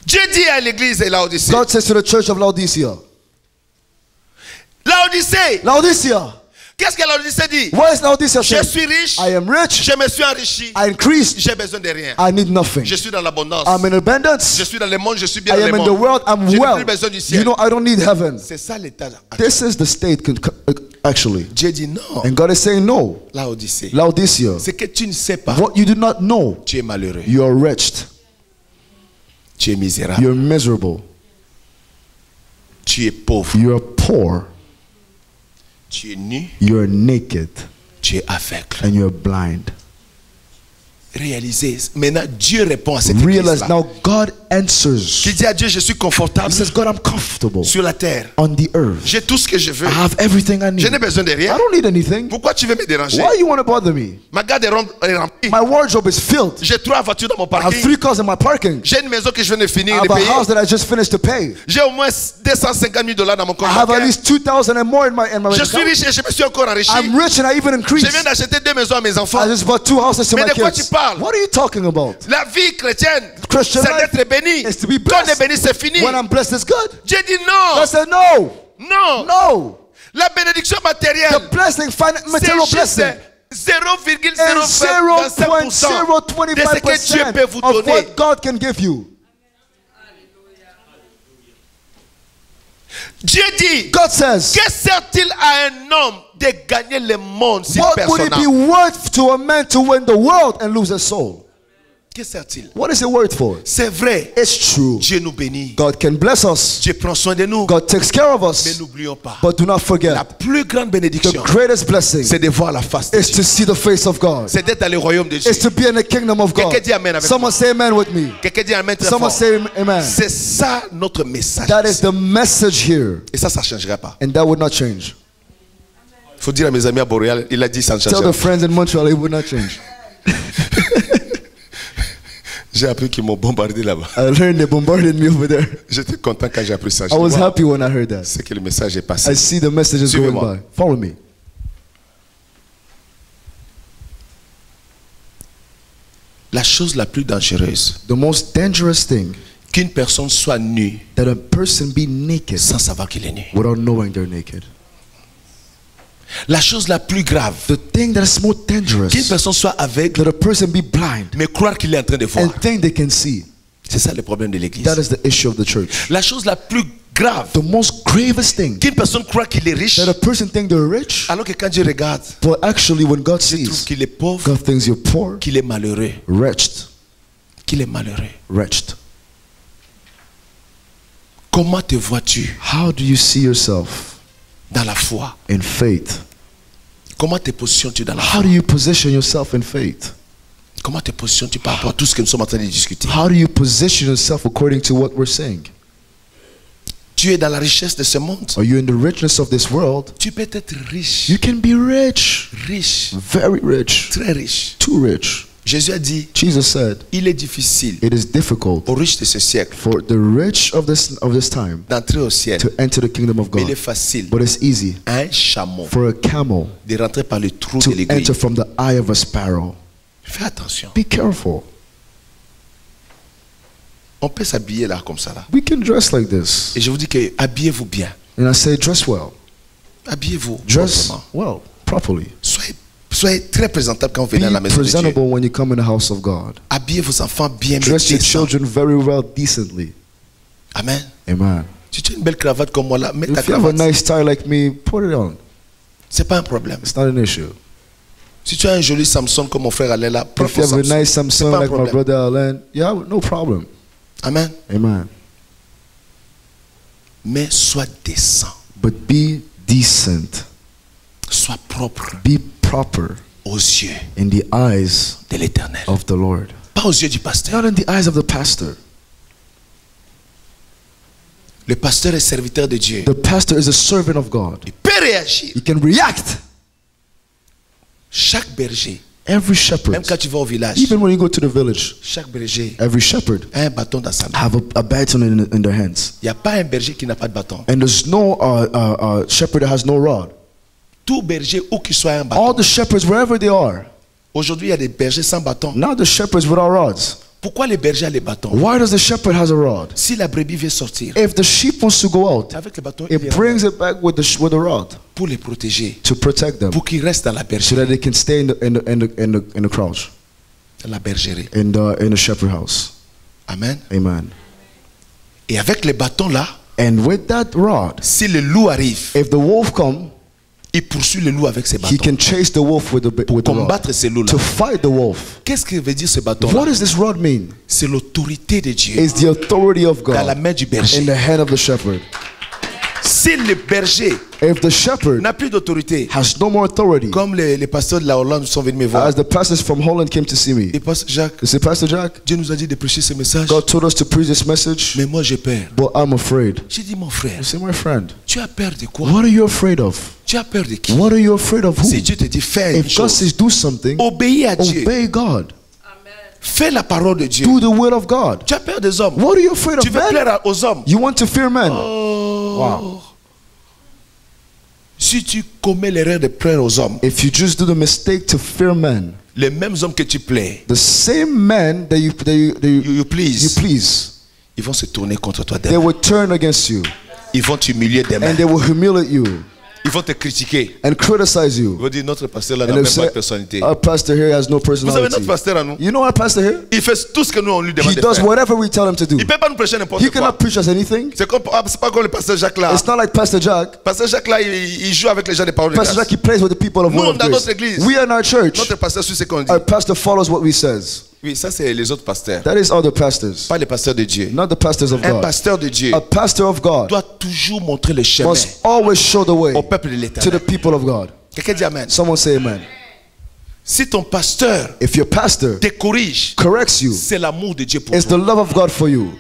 Dieu dit à l'église et Laodicée. God says to the church of Laodicea, Laodicée, Laodicea, qu'est-ce que Laodicée dit? what is Laodicea Je saying? suis riche, I am rich, je me suis enrichi, I increased, j'ai besoin de rien. I need nothing. Je suis dans l'abondance. I'm in Je abundance, suis dans le monde, je suis bien I dans am le in the monde. world, I'm Je n'ai well. plus besoin du You ciel. know, I don't need heaven. C'est ça l'état. This is the state, actually. Dieu dit non. And God is saying, no, Laodicée, Laodicea, c'est que tu ne sais pas. what you do not know, Tu es malheureux. you are wretched, Tu es misérable. you're miserable, Tu es pauvre. you're poor, Tu es nu. you're naked, Tu es aveugle. and you're blind. Réalisez. Maintenant, Dieu répond à cette Realize église-là. now God answers. Qui dit à Dieu, je suis confortable He says, God, I'm comfortable sur la terre. on the earth. J'ai tout ce que je veux. I have everything I Je need. n'ai besoin de I rien. don't need anything. Pourquoi tu veux me déranger? Why you want to bother me? Ma garde est remplie. My wardrobe is filled. J'ai 3 voitures dans mon I have parking. 3 cars in my parking. J'ai une maison que je viens de I finir have de a payer. house that I just finished to pay. J'ai au moins 250 000 $ dans mon compte I have at bancaire. least 2,000 and more in my Je bank suis account. riche et je me suis encore enrichi. I'm rich and I even Je increased. viens d'acheter 2 maisons à mes enfants. I just bought 2 houses to Mais my de quoi kids. tu parles? What are you talking about? La vie chrétienne, Christian c'est life d'être béni. is to be Quand on est blessed. béni, c'est fini. When I'm blessed, it's good. Dieu dit non. I said, no, Non. no. La bénédiction matérielle, The blessing, material c'est juste blessing, 0,025% de ce que Dieu peut vous 0.025% of donner. what God can give you. Dieu dit, God says, que sert-il à un homme de gagner le monde si what would personne it be worth to a man to win the world and lose his soul? Que sert-il? What is it worth for? C'est vrai, It's true. Dieu nous bénit. God can bless us. Dieu prend soin de nous. God takes care of Mais us. n'oublions pas, But do not forget, la plus grande the bénédiction, greatest blessing c'est de voir la face de is Dieu. to see the face of God. C'est d'être dans le royaume de Dieu. Is to be in the kingdom of God. Quelqu'un dit amen avec Someone moi. say amen with me. Quelqu'un dit amen très Someone fort. say amen. C'est ça notre message. That is the message here. Et ça ne changera pas. And that would not change. Il faut dire à mes amis à Boréal, il a dit ça ne Tell changera the pas. friends in Montreal it would not change. J'ai appris qu'ils m'ont bombardé là-bas. I learned they bombarded me over there. J'étais content quand j'ai appris ça. Je I was dis, wow, happy when I heard that. c'est que le message est passé. I see the messages going Suivez-moi. by. Follow me. La chose la plus dangereuse, The most dangerous thing, qu'une personne soit nue that a person be naked sans savoir qu'il est nu. without knowing they're naked. La chose la plus grave, The thing that is more dangerous, qu'une personne soit aveugle that a person be blind mais croire qu'il est en train de voir. and think they can see. C'est ça le problème de l'église. That is the issue of the church. La chose la plus grave, The most gravest thing, qu'une personne croit qu'il est riche that a person think they're rich, alors que quand Dieu regarde, but actually when God il trouve sees, qu'il est pauvre, God thinks you're poor, qu'il est malheureux, wretched, qu'il est malheureux. wretched. Comment te vois-tu How do you see yourself dans la foi? in faith? Comment te positionnes-tu dans la How foi? do you position yourself in faith? Comment te positionnes-tu par rapport à tout ce que nous sommes en train de discuter? How do you position yourself according to what we're saying? Tu es dans la richesse de ce monde. Are you in the richness of this world? Tu peux être riche, You can be rich, riche, very rich, très riche. too rich. Jésus a dit, Jesus said, il est difficile it is difficult aux riches de ce siècle for the rich of this time d'entrer au ciel. to enter the kingdom of Mais il est God. facile But it's easy à un chameau for a camel de rentrer par le trou to de l'aiguille. enter from the eye of a sparrow. Fais attention. Be careful. On peut s'habiller là comme ça là. We can dress like this. Et je vous dis que habillez-vous bien. And I say, dress well. Habillez-vous Dress proprement. well, properly. Soyez très présentable quand vous venez à la Be maison de Dieu. presentable when you come in the house of God. Habillez vos enfants bien, mais Dress your décents. children very well, decently. Amen. Amen. Si tu as une belle cravate comme moi là, mets ta If you have a cravate. nice tie like me, put it on. C'est pas un problème. It's not an issue. Si tu as un joli Samson comme mon frère Alain là, prends If you ton have a Samson. nice C'est Samsung pas un like my problème. brother Alan, yeah, no problem. Amen. Amen. Mais sois décent, But be decent. sois propre Be proper aux yeux in the eyes de l'Éternel. of the Lord. Pas aux yeux du pasteur. Not in the eyes of the pastor. Le pasteur est serviteur de Dieu. The pastor is a servant of God. Il peut réagir. He can react. Chaque berger, Every même shepherd, quand tu vas au village, even when you go to the village, chaque berger every shepherd a un bâton dans sa main. have a baton in their hands. Il n'y a pas un berger qui n'a pas de bâton. And there's no shepherd that has no rod. Tout berger, où qu'il soit, a un bâton. All the shepherds, wherever they are, Aujourd'hui, il y a des bergers sans bâton. now the shepherds without rods. Pourquoi les bergers ont les bâtons? Why does the shepherd has a rod? Si la brebis veut sortir, If the sheep wants to go out, avec le bâton, il it les brings it back with the rod pour les protéger, to protect them, pour qu'ils restent dans la so bergerie. that they can stay in the crouch La bergerie. in the shepherd house. Amen. Amen. Et avec les bâtons là, And with that rod, si le loup arrive, if the wolf come, il poursuit le loup avec ses he bâtons. can chase the wolf with the rod. Combattre ces loups là. To fight the wolf. Qu'est-ce que veut dire ce bâton What là? does this rod mean? C'est l'autorité de Dieu It's the authority of dans la God main du berger. in the hand of the shepherd. Si le berger If the shepherd n'a plus d'autorité, has no more authority, comme les pasteurs de la Hollande sont venus me voir, as the pastors from Holland came to see me, et Pasteur Jacques, they said, Pastor Jack, Dieu nous a dit de prêcher ce message, God told us to preach this message, mais moi j'ai peur. but I'm afraid. J'ai dit mon frère, I said, my friend, tu as peur de quoi? what are you afraid of? Tu as peur de qui? What are you afraid of who? Si Dieu te dit fais une If God chose, says do something, obéis à Dieu, obey God. fais la parole de Dieu. Do the will of God. Tu as peur des hommes. What are you afraid Tu of, veux man? plaire aux hommes. You want to fear men. Oh. Wow. Si tu commets l'erreur de plaire aux hommes, If you just do the mistake to fear men, les mêmes hommes que tu plais, the same men that you you please, please, ils vont se tourner contre toi. they will turn against you Ils vont t'humilier demain. and they will humiliate you Ils vont te critiquer. and criticize Ils you. vont dire notre pasteur là And n'a they'll même pas say, de personnalité. our pastor here has no Vous savez notre personality. pasteur à nous, You know our pastor here? il fait tout ce que nous on lui demande He de does faire. whatever we tell him to do. Il peut pas nous prêcher n'importe He quoi. cannot preach us anything. C'est pas comme le pasteur Jacques là. It's not like Pastor Jack. Pasteur Jacques là, il joue avec les gens des paroles de Pastor grâce. Jack, he plays with the people of Nous, Word of dans Grace. notre église, We are in our church. Notre pasteur suit ce qu'on dit. Our pastor follows what we says. Oui, ça c'est les autres pasteurs. That is other pastors, Pas les pasteurs de Dieu. not the pastors of Un God. pasteur de Dieu A pastor of God doit toujours montrer le chemin must always show the way au peuple de to the l'Éternel. people of God. Quelqu'un dit Amen. Someone say amen. Si ton pasteur If your pastor te corrige, corrects you, c'est l'amour de Dieu pour it's the toi. love of God for you.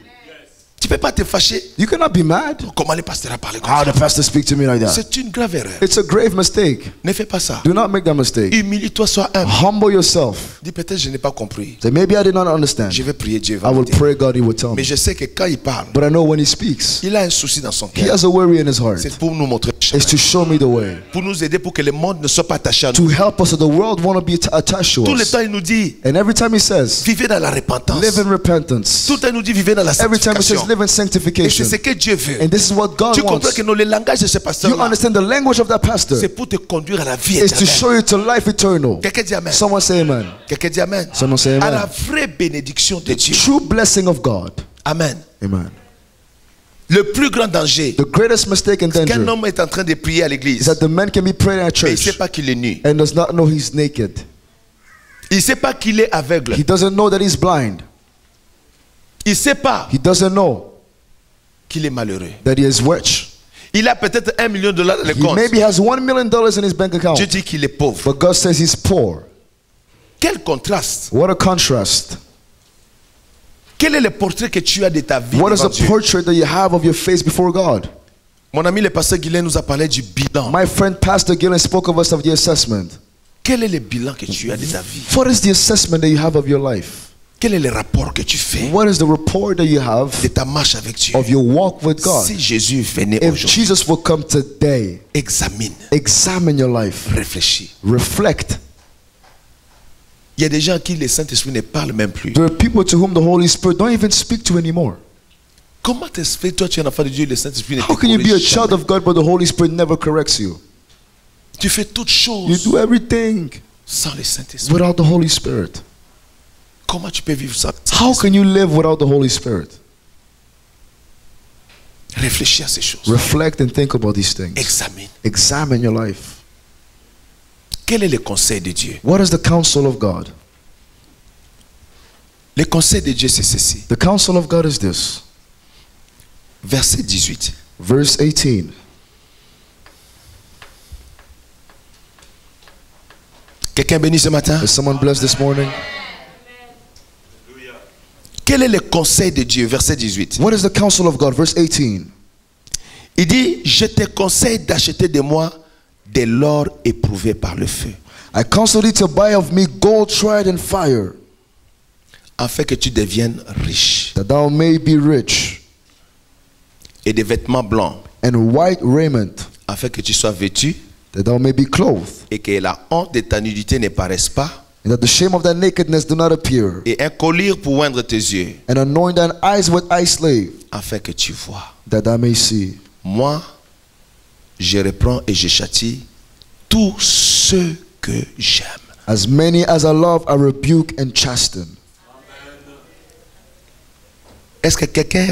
Tu peux pas te fâcher. You cannot be mad. Comment le pasteur a parlé comme How ça? the pastor speak to me like that? C'est une grave erreur. It's a grave mistake. Ne fais pas ça. Do not make that mistake. Humilie-toi, sois humble. Humble yourself. Dis peut-être je n'ai pas compris. Say, maybe I did not understand. Je vais prier Dieu. I Va me will dire. pray God, He will tell Mais me. je sais que quand il parle, But I know when He speaks, il a un souci dans son He cœur. has a worry in His heart. C'est pour nous montrer le chemin. It's to show me the way. Pour nous aider pour que le monde ne soit pas attaché à To nous. help us so the world won't be attached to Tout le us. temps il nous dit, And every time He says, vivez dans la repentance. live in repentance. Tout le temps il nous dit, vivez dans la Every time He says, sanctification. live in Et c'est sanctification. ce que Dieu veut. And this is what God Tu comprends wants. que le langage de ce You pasteur-là, understand the language of that pastor c'est pour te conduire à la vie is to éternelle. show you to life eternal. Quelqu'un dit Amen. Someone say amen. Quelqu'un dit Amen. Someone say À la amen. vraie bénédiction de Dieu. True blessing of God. Amen. Amen. Le plus grand danger The greatest mistake and qu'un danger homme est en train de prier à is l'église, that the man can be praying at mais il ne sait church pas qu'il est nu. and does not know he's naked. Il ne sait pas qu'il est aveugle. He doesn't know that he's blind. Il ne sait pas He doesn't know qu'il est malheureux. that he is rich. Il a peut-être $1 million dans le He compte. maybe has $1 million in his bank account, Dieu dit qu'il est pauvre. but God says he's poor. Quel contraste. What a contrast. Quel est le portrait que tu as de ta vie What is devant the Dieu? portrait that you have of your face before God? Mon ami le pasteur Guilain nous a parlé du bilan. My friend Pastor Gillen spoke of us of the assessment. Quel est le bilan que tu as de ta vie? What is the assessment that you have of your life? Quel est le rapport que tu fais What is the report that you have de ta marche avec Dieu? of your walk with God? Si Jésus venait If aujourd'hui, Jesus will come today, examine, examine your life, réfléchis. reflect. Il y a des gens à qui le Saint-Esprit ne parle même plus. There are people to whom the Holy Spirit don't even speak to anymore. Comment t'expliques, toi tu es un enfant de Dieu, le Saint-Esprit ne te How can you be a corrige child jamais? of God but the Holy Spirit never corrects you? Tu fais toutes You choses do everything sans le Saint-Esprit. without the Holy Spirit. Comment tu peux vivre ça? How can you live without the Holy Spirit? Réfléchis à ces choses. Reflect and think about these things. Examine. Examine your life. Quel est le conseil de Dieu? What is the counsel of God? Le conseil de Dieu, c'est ceci. The counsel of God is this. Verset 18. Verse 18. Quelqu'un béni ce matin? Is someone blessed this morning? Quel est le conseil de Dieu? Verset 18. What is the counsel of God? Verse 18. Il dit, je te conseille d'acheter de moi de l'or éprouvé par le feu, I counsel thee to buy of me gold tried in fire, afin que tu deviennes riche, that thou may be rich, et des vêtements blancs, and white raiment, afin que tu sois vêtu, that thou may be clothed, et que la honte de ta nudité ne paraisse pas, and that the shame of thy nakedness do not appear, et un collier pour oindre tes yeux, and anoint thine eyes with eye slave, afin que tu vois. that thou may see. Moi, je reprends et je châtie tous ceux que j'aime. As many as I love, I rebuke and chasten. Est-ce que quelqu'un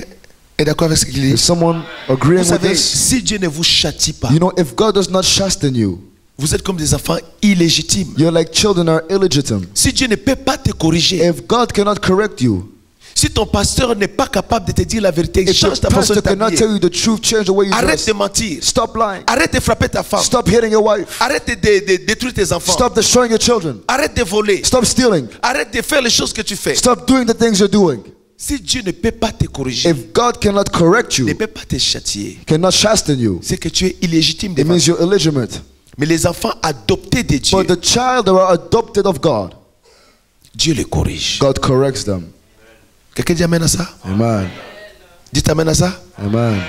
est d'accord avec ce qu'il dit? Is someone Vous agreeing with savez, this? si Dieu ne vous châtie pas, You know, if God does not chasten you, vous êtes comme des enfants illégitimes. you're like children are illegitimate. Si Dieu ne peut pas te corriger, If God cannot correct you, si ton pasteur n'est pas capable de te dire la vérité, if your change ta façon pastor de cannot t'habiller. tell you the truth, change the way you Arrête dress. de mentir. Stop lying. Arrête de frapper ta femme. Stop hitting your wife. Arrête de détruire tes enfants. Stop destroying your children. Arrête de voler. Stop stealing. Arrête de faire les choses que tu fais. Stop doing the things you're doing. Si Dieu ne peut pas te corriger, If God cannot correct ne you, peut pas te châtier, cannot chasten you, c'est que tu es illégitime it devant means Dieu. you're illegitimate. Mais les enfants adoptés de Dieu, But the child that are adopted of God, Dieu les corrige. God corrects them. Quelqu'un dit amen à ça? Amen. Dites amen à ça? Amen.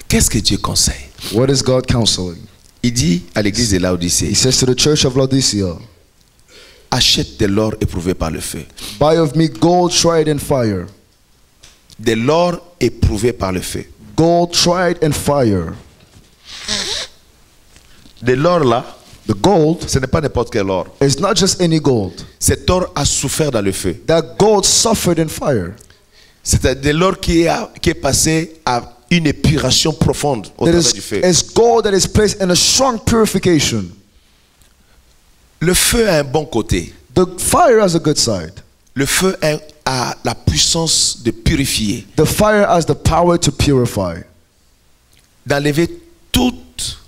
Qu'est-ce que Dieu conseille? What is God counseling? Il dit à l'église de He Laodicée, says to the church of Laodicea, achète de l'or éprouvé par le feu. buy of me gold tried in fire. De l'or éprouvé par le feu. Gold tried in fire. De l'or là, The gold ce n'est pas n'importe quel or. is not just any gold. Cet or a souffert dans le feu. That gold suffered in fire. C'est de l'or qui est passé à une épuration profonde au That travers du feu. is gold that is placed in a strong purification. Le feu a un bon côté. The fire has a good side. Le feu a la puissance de purifier, The fire has the power to purify, d'enlever toutes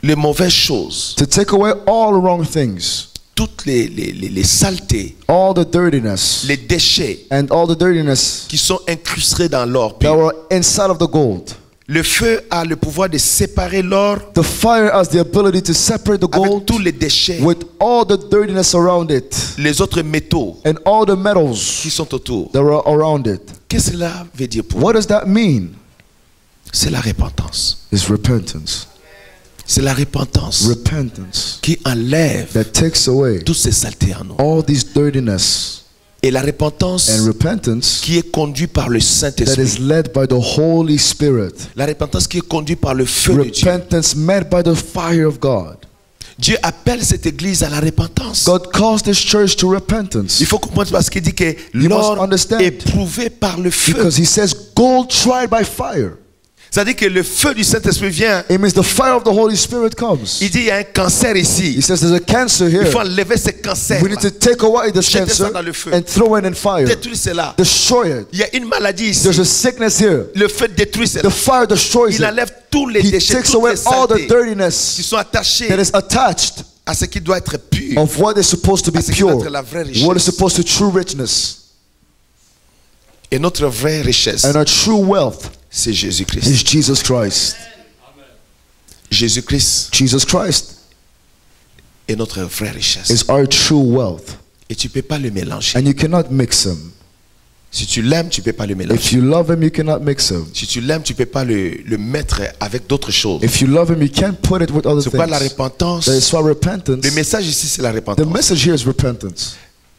les mauvaises choses, to take away all wrong things, toutes les saletés, all the dirtiness, les déchets and all the dirtiness qui sont incrustés dans l'or that pur. were inside of the gold. Le feu a le pouvoir de séparer l'or The fire has the ability to separate the avec gold tous les déchets, with all the dirtiness around it les autres métaux and all the qui metals sont autour. that are around it. Qu'est-ce que cela veut dire pour vous? What does that mean? C'est la repentance. It's repentance. C'est la repentance Repentance qui enlève that takes away toutes ces saletés en nous. all these dirtiness, Et la repentance and repentance qui est conduite par le that Saint-Esprit. is led by the Holy Spirit. La repentance qui est conduite par le feu de Dieu. Repentance made by the fire of God. Dieu appelle cette église à la repentance. God calls this church to repentance Il faut comprendre parce qu'il dit que must l'or understand. éprouvé par le feu. because he says gold tried by fire. C'est-à-dire que le feu du Saint-Esprit vient. It means the fire of the Holy Spirit comes. Il dit il y a un cancer He ici. says there's a cancer Il here. faut enlever ce cancer. We need to take away this Jetez ça cancer dans le feu. and throw it in fire. Détruire cela. Destroy it. Il y a une maladie ici. There's a sickness here. Le feu détruit cela. The fire destroys Il it. enlève tous les He déchets, takes toutes away les all the saletés qui dirtiness sont attachés that is attached à ce qui doit être pur. of what is supposed to be À ce qui doit pure, être la vraie richesse. what is supposed to true richness. Et notre vraie richesse, And our true wealth c'est Jésus-Christ. is Jesus Christ. Jésus-Christ Jesus Christ est notre vraie richesse. is our true wealth. Et tu ne peux pas le mélanger. And you cannot mix them. Si tu l'aimes, tu ne peux pas le mélanger. If you love him, you cannot mix him. Si tu l'aimes, tu ne peux pas le mettre avec d'autres choses. If you love him, you can't put it with other C'est pas la things. repentance. That is why repentance. Le message ici, c'est la The repentance. message here is repentance.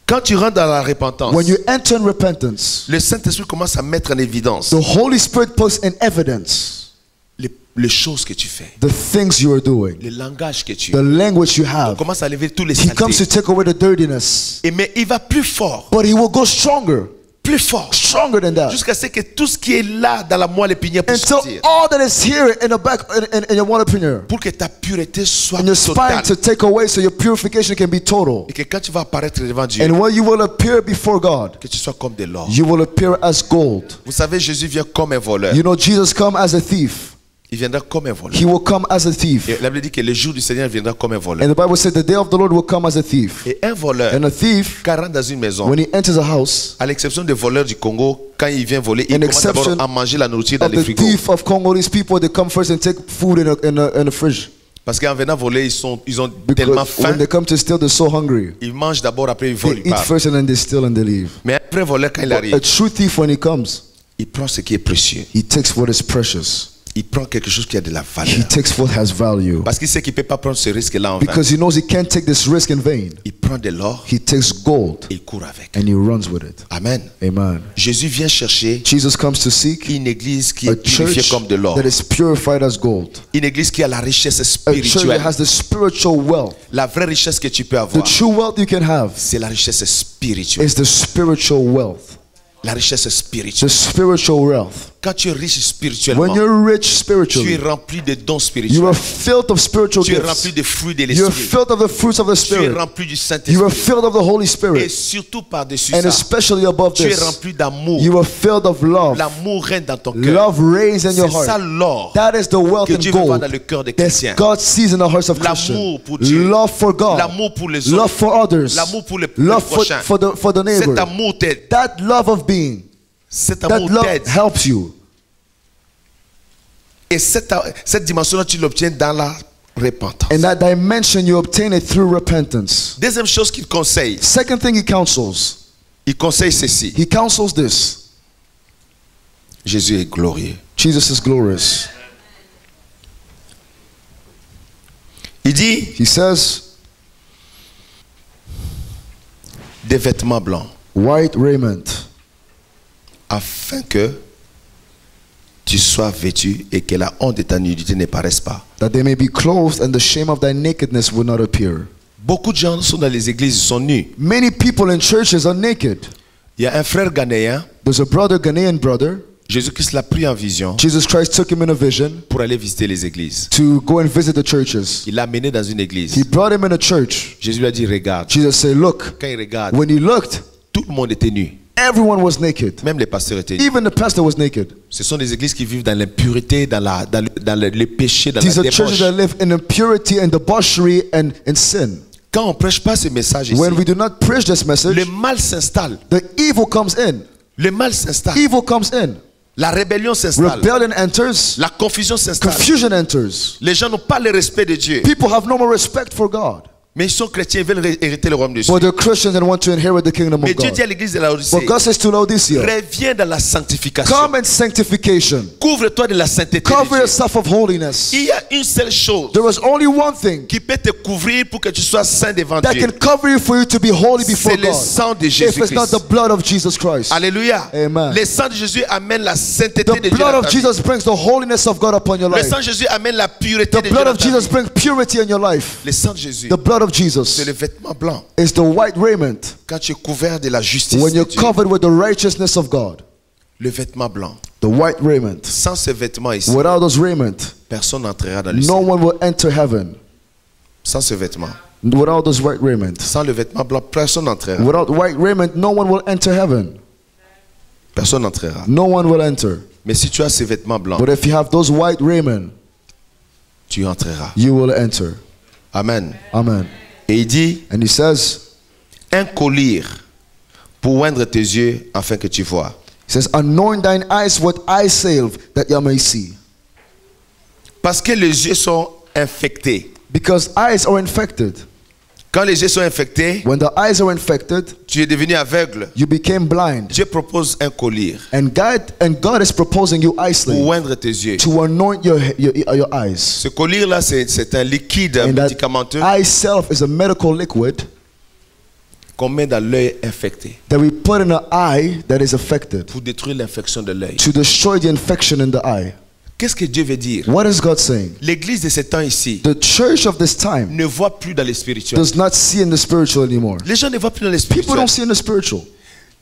Quand tu rentres dans la repentance, When you enter in repentance, le Saint-Esprit commence à mettre en évidence the Holy Spirit puts in evidence les choses que tu fais, the things you are doing, le langage que tu the language you Il have. commence à lever tous les He comes to saletés. take away the dirtiness. Mais il va plus fort, But he will go stronger than that, jusqu'à ce que tout ce qui est là dans la moelle épinière puisse until sortir. all that is here in the back, in your water pinner, Pour que ta pureté soit in your spine, totale. to take away so your purification can be total. Et que quand tu vas apparaître devant Dieu, And when you will appear before God, que tu sois comme de l'or. you will appear as gold. Vous savez, Jésus vient comme un voleur. You know, Jesus come as a thief. Il viendra comme un voleur. He will come as a thief. Et la Bible dit que le jour du Seigneur viendra comme un voleur. And the Bible said the day of the Lord will come as a thief. Et un voleur, And a thief, quand il rentre dans une maison, when he enters a house, à l'exception des voleurs du Congo, quand il vient voler, il An commence d'abord exception à manger la nourriture dans of les the frigos. thief of Congolese people, they come first and take food in a fridge. Parce qu'en venant voler, ils ont tellement Because faim, when they come to steal, they're so hungry. ils mangent d'abord, après ils volent, They ils eat partent. first and then they steal and they leave. Mais un vrai voleur, quand il A arrive, true thief, when he comes, il prend ce qui est précieux. he takes what is precious. Il prend quelque chose qui a de la He valeur. takes what has value. Parce qu'il sait qu'il ne peut pas prendre ce risque-là en vain. Because he knows he can't take this risk in vain. Il prend de l'or He takes gold et il court avec. and he runs with it. Amen. Amen. Jésus vient chercher Jesus comes to seek une église qui a est purifiée church comme de l'or. that is purified as gold. Une église qui a la richesse A church spirituelle. that has the spiritual wealth. La vraie richesse que tu peux The avoir, true wealth you can have c'est la richesse spirituelle. is the spiritual wealth. La richesse The spirituelle. spiritual wealth. Quand tu es riche When spirituellement, you're rich tu es spiritually, rempli de dons you spirituels. are filled of spiritual Tu es gifts. rempli des fruits de You're l'esprit. filled of the fruits of the Tu es Spirit. rempli du You are Saint-Esprit. filled of the Holy Et Spirit. surtout par-dessus And ça, especially above tu es this, rempli d'amour. you are filled of love. L'amour règne dans ton cœur. Love reigns in your C'est ça heart. l'or That is the wealth que and Dieu veut voir dans gold le cœur des that chrétiens. God sees in the hearts of L'amour Christians. pour Dieu. Love for God. L'amour pour les Love autres. for others. L'amour pour le Love prochain. for the Cet neighbor. amour t'aide. That love of being. Cet That amour love t'aide. helps you. Et cette dimension-là, tu l'obtiens dans la repentance. In that dimension, you obtain it through repentance. Deuxième chose qu'il conseille, Second thing he counsels. il conseille ceci. He counsels this. Jésus est glorieux. Jesus is glorious. Il dit He says, des vêtements blancs, white raiment, afin que tu sois vêtu et que la honte de ta nudité ne paraisse pas. that they may be clothed and the shame of thy nakedness will not appear. Beaucoup de gens sont dans les églises, ils sont nus. Many people in churches are naked. Il y a un frère ghanéen, There's a brother, Ghanaian brother. Jésus-Christ l'a pris en vision Jesus Christ took him in a vision pour aller visiter les églises. to go and visit the churches. Il l'a mené dans une He église. brought him in a church. Jésus lui a dit, regarde. Jesus said, look, Quand il regarde, when he looked, tout le monde était nu. everyone was naked. Même les pasteurs étaient nus. Even the pastor was naked. Ce sont des églises qui vivent dans l'impureté, dans le péché, dans These la are churches débauche. that live in impurity and debauchery and in sin. Quand on ne prêche pas ce message ici, When we do not preach this message, le mal s'installe. the evil comes in. Le mal s'installe. Evil comes in. La rébellion s'installe. Rebellion enters. La confusion s'installe. Confusion enters. Les gens n'ont pas le respect de Dieu. People have no more respect for God. Mais ils sont chrétiens, ils veulent hériter le royaume de Dieu. But they're Christians and want to inherit the kingdom Mais of Dieu dit à God. l'église de la But Odyssée, God says to Laodicea, reviens dans la sanctification. come in sanctification. Couvre-toi de la sainteté de Cover Dieu. yourself of holiness. Il y a une seule chose There is only one thing qui peut te couvrir pour que tu sois saint devant that Dieu. can cover you for you to be holy before C'est le God. sang de If it's not Jésus-Christ. the blood of Jesus Christ. Alléluia. Amen. Le sang de Jésus amène la sainteté The de Dieu blood dans of ta vie. Jesus brings the holiness of God upon your Le life. sang de Jésus amène la pureté The de Dieu blood dans of ta Jesus vie. brings purity in your life. Le sang de Jésus, The blood of c'est Jesus le vêtement blanc. is the white raiment Quand tu es couvert de la justice when de you're Dieu. covered with the righteousness of God. Le vêtement blanc. The white raiment. Sans ce vêtement ici, Without those raiment, personne n'entrera dans le no ciel. one will enter heaven. Sans ce vêtement. Without those white raiment. Sans le vêtement blanc, personne n'entrera. Without white raiment, no one will enter heaven. Personne n'entrera. No one will enter. Mais si tu as ces vêtements blancs, But if you have those white raiment, tu entreras. you will enter. Amen. Amen. Et il dit, And he says, un collier pour oindre tes yeux afin que tu vois. he says, anoint thine eyes with eye salve that you may see. Parce que les yeux sont infectés. Because eyes are infected. Quand les yeux sont infectés, when the eyes are infected, tu es devenu aveugle. you became blind. Dieu propose un collier And God is proposing you pour isolate oindre tes yeux. to anoint your eyes. Ce collier-là, c'est un liquide And that médicamenteux eye self is a medical liquid qu'on met dans l'œil infecté that we put in an eye that is affected pour détruire l'infection de l'œil. to destroy the infection in the eye. Qu'est-ce que Dieu veut dire? What is God saying? L'église de ce temps ici The church of this time ne voit plus dans les spirituels. does not see in the spiritual anymore. Les gens ne voient plus dans les People spirituels. don't see in the spiritual.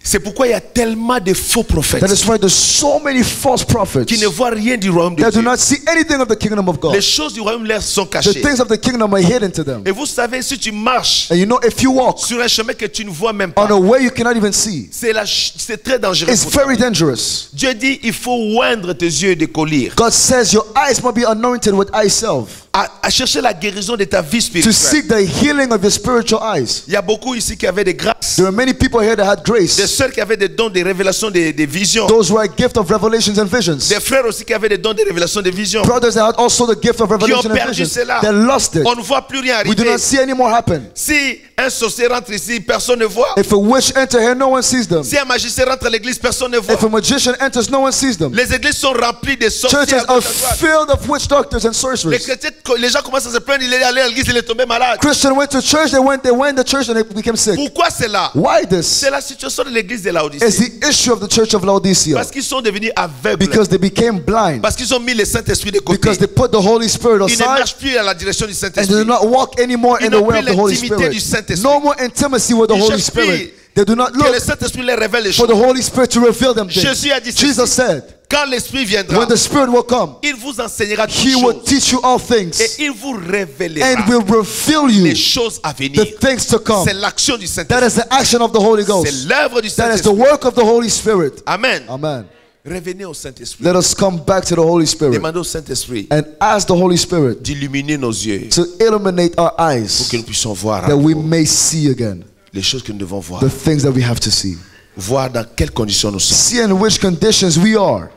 C'est pourquoi il y a tellement de faux prophètes That is why there's so many false prophets qui ne voient rien du royaume de that do Dieu. not see anything of the kingdom of God. Les choses du royaume leur sont The cachées. things of the kingdom are hidden to them. Et vous savez, si tu marches And you know, if you walk sur un chemin que tu ne vois même on pas, a way you cannot even see, c'est très dangereux. it's Pour toi. very dangerous. Dieu dit, il faut oindre tes yeux de collier. God says your eyes must be anointed with eye self À chercher la guérison de ta vie to spirituelle. seek the healing of your spiritual eyes. Il y a beaucoup ici qui avaient des grâces. There are many people here that had Des grace. sœurs qui avaient des dons de révélation des visions. Those who are a gift of revelations and visions. Des frères aussi qui avaient des dons de révélation des visions. Brothers that had also the gift of Qui ont revelation and perdu visions. cela. They lost it. On ne voit plus rien We do arriver. not see any more happen. Si un sorcier rentre ici, personne ne voit. If a witch enter here, no one sees them. Si un magicien rentre à l'église, personne ne voit. If a magician enters, no one sees them. Les églises sont remplies de sorciers. Churches à are gauche, à droite. filled of witch doctors and Les sorcerers. chrétiens, les gens commencent à se plaindre. Il est allé à l'église, il est tombé malade. Christian went to church, they went to church and they became sick. Pourquoi c'est là? Why this? C'est la situation de l'église de It's Laodicée. the issue of the church of Laodicea. Parce qu'ils sont devenus aveugles. Because they became blind. Parce qu'ils ont mis le Saint-Esprit de côté. Because they put the Holy Spirit Ils ne aside marchent plus à la direction du and they do Saint-Esprit. not walk anymore Ils in the n'ont way plus of the Holy l'intimité du Spirit. Saint-Esprit. No more intimacy with the Ils Holy cherchent plus Spirit. They do not que le look Saint-Esprit leur révèle les for the choses. Holy Spirit to reveal them things. Jésus a dit ceci. Jesus said, Quand l'Esprit viendra, when the Spirit will come, il vous enseignera toutes He will choses. teach you all things Et il vous révélera and will reveal you les choses à venir. the things to come. C'est l'action du That Saint-Esprit. is the action of the Holy C'est Ghost. l'œuvre du That is the Saint-Esprit. work of the Holy Spirit. Amen. Amen. Revenez au Saint-Esprit. Let us come back to the Holy Spirit Demandez au Saint-Esprit and ask the Holy Spirit d'illuminer nos yeux to illuminate our pour eyes que nous puissions voir à that we nouveau may see again les choses que nous devons voir. the things that we have to see. Voir dans quelles conditions nous sommes. See in which conditions we are.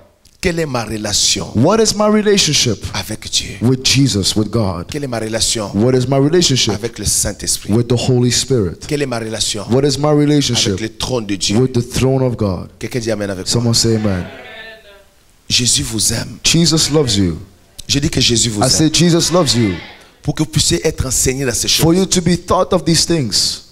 Quelle est ma relation What is my relationship avec Dieu? with Jesus, with God? Quelle est ma relation What is my relationship avec le Saint-Esprit? with the Holy Spirit? Quelle est ma relation What is my avec relationship le trône de Dieu? with the throne of God? Quelqu'un dit Amen avec moi. Someone say amen. Jésus vous aime. Jesus loves you. Je dis que Jésus vous I aime. say Jesus loves you. Pour que vous puissiez être enseigné dans ces For choses you to be taught of these things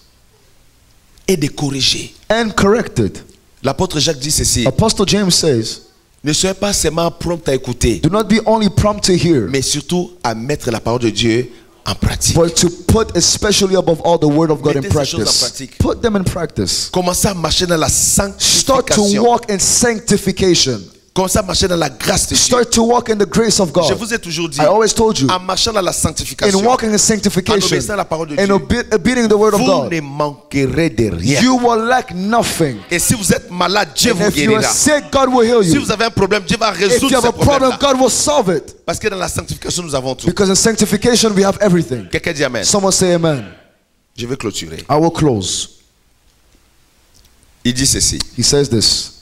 et de corriger. and corrected. L'apôtre Jacques dit ceci. Apostle James says, Ne soyez pas seulement prompt à écouter, do not be only prompt to hear, mais surtout à mettre la parole de Dieu en pratique. but to put especially above all the word of God in Mettez ces choses en practice. pratique. Put them in practice. Commencez à marcher dans la Start to sanctification. walk in sanctification. Commencez à marcher dans la grâce de Dieu. Start to walk in the grace of Je God. vous ai toujours dit, I always told you, en marchant dans la in sanctification, walking in en sanctification obéissant à la parole de and Dieu, obeying the word of vous God, ne manquerez de rien. you will lack nothing. Et si vous êtes malade, Dieu And vous if you are guérira. sick, God will heal Si you. vous avez un problème, Dieu va If you résoudre have ce a problem, problème-là. God will solve it. Parce que dans la sanctification, nous avons tout. Because in sanctification, we have everything. Quelqu'un dit Amen. Someone say amen. Je vais clôturer. I will close. Il dit ceci. He says this.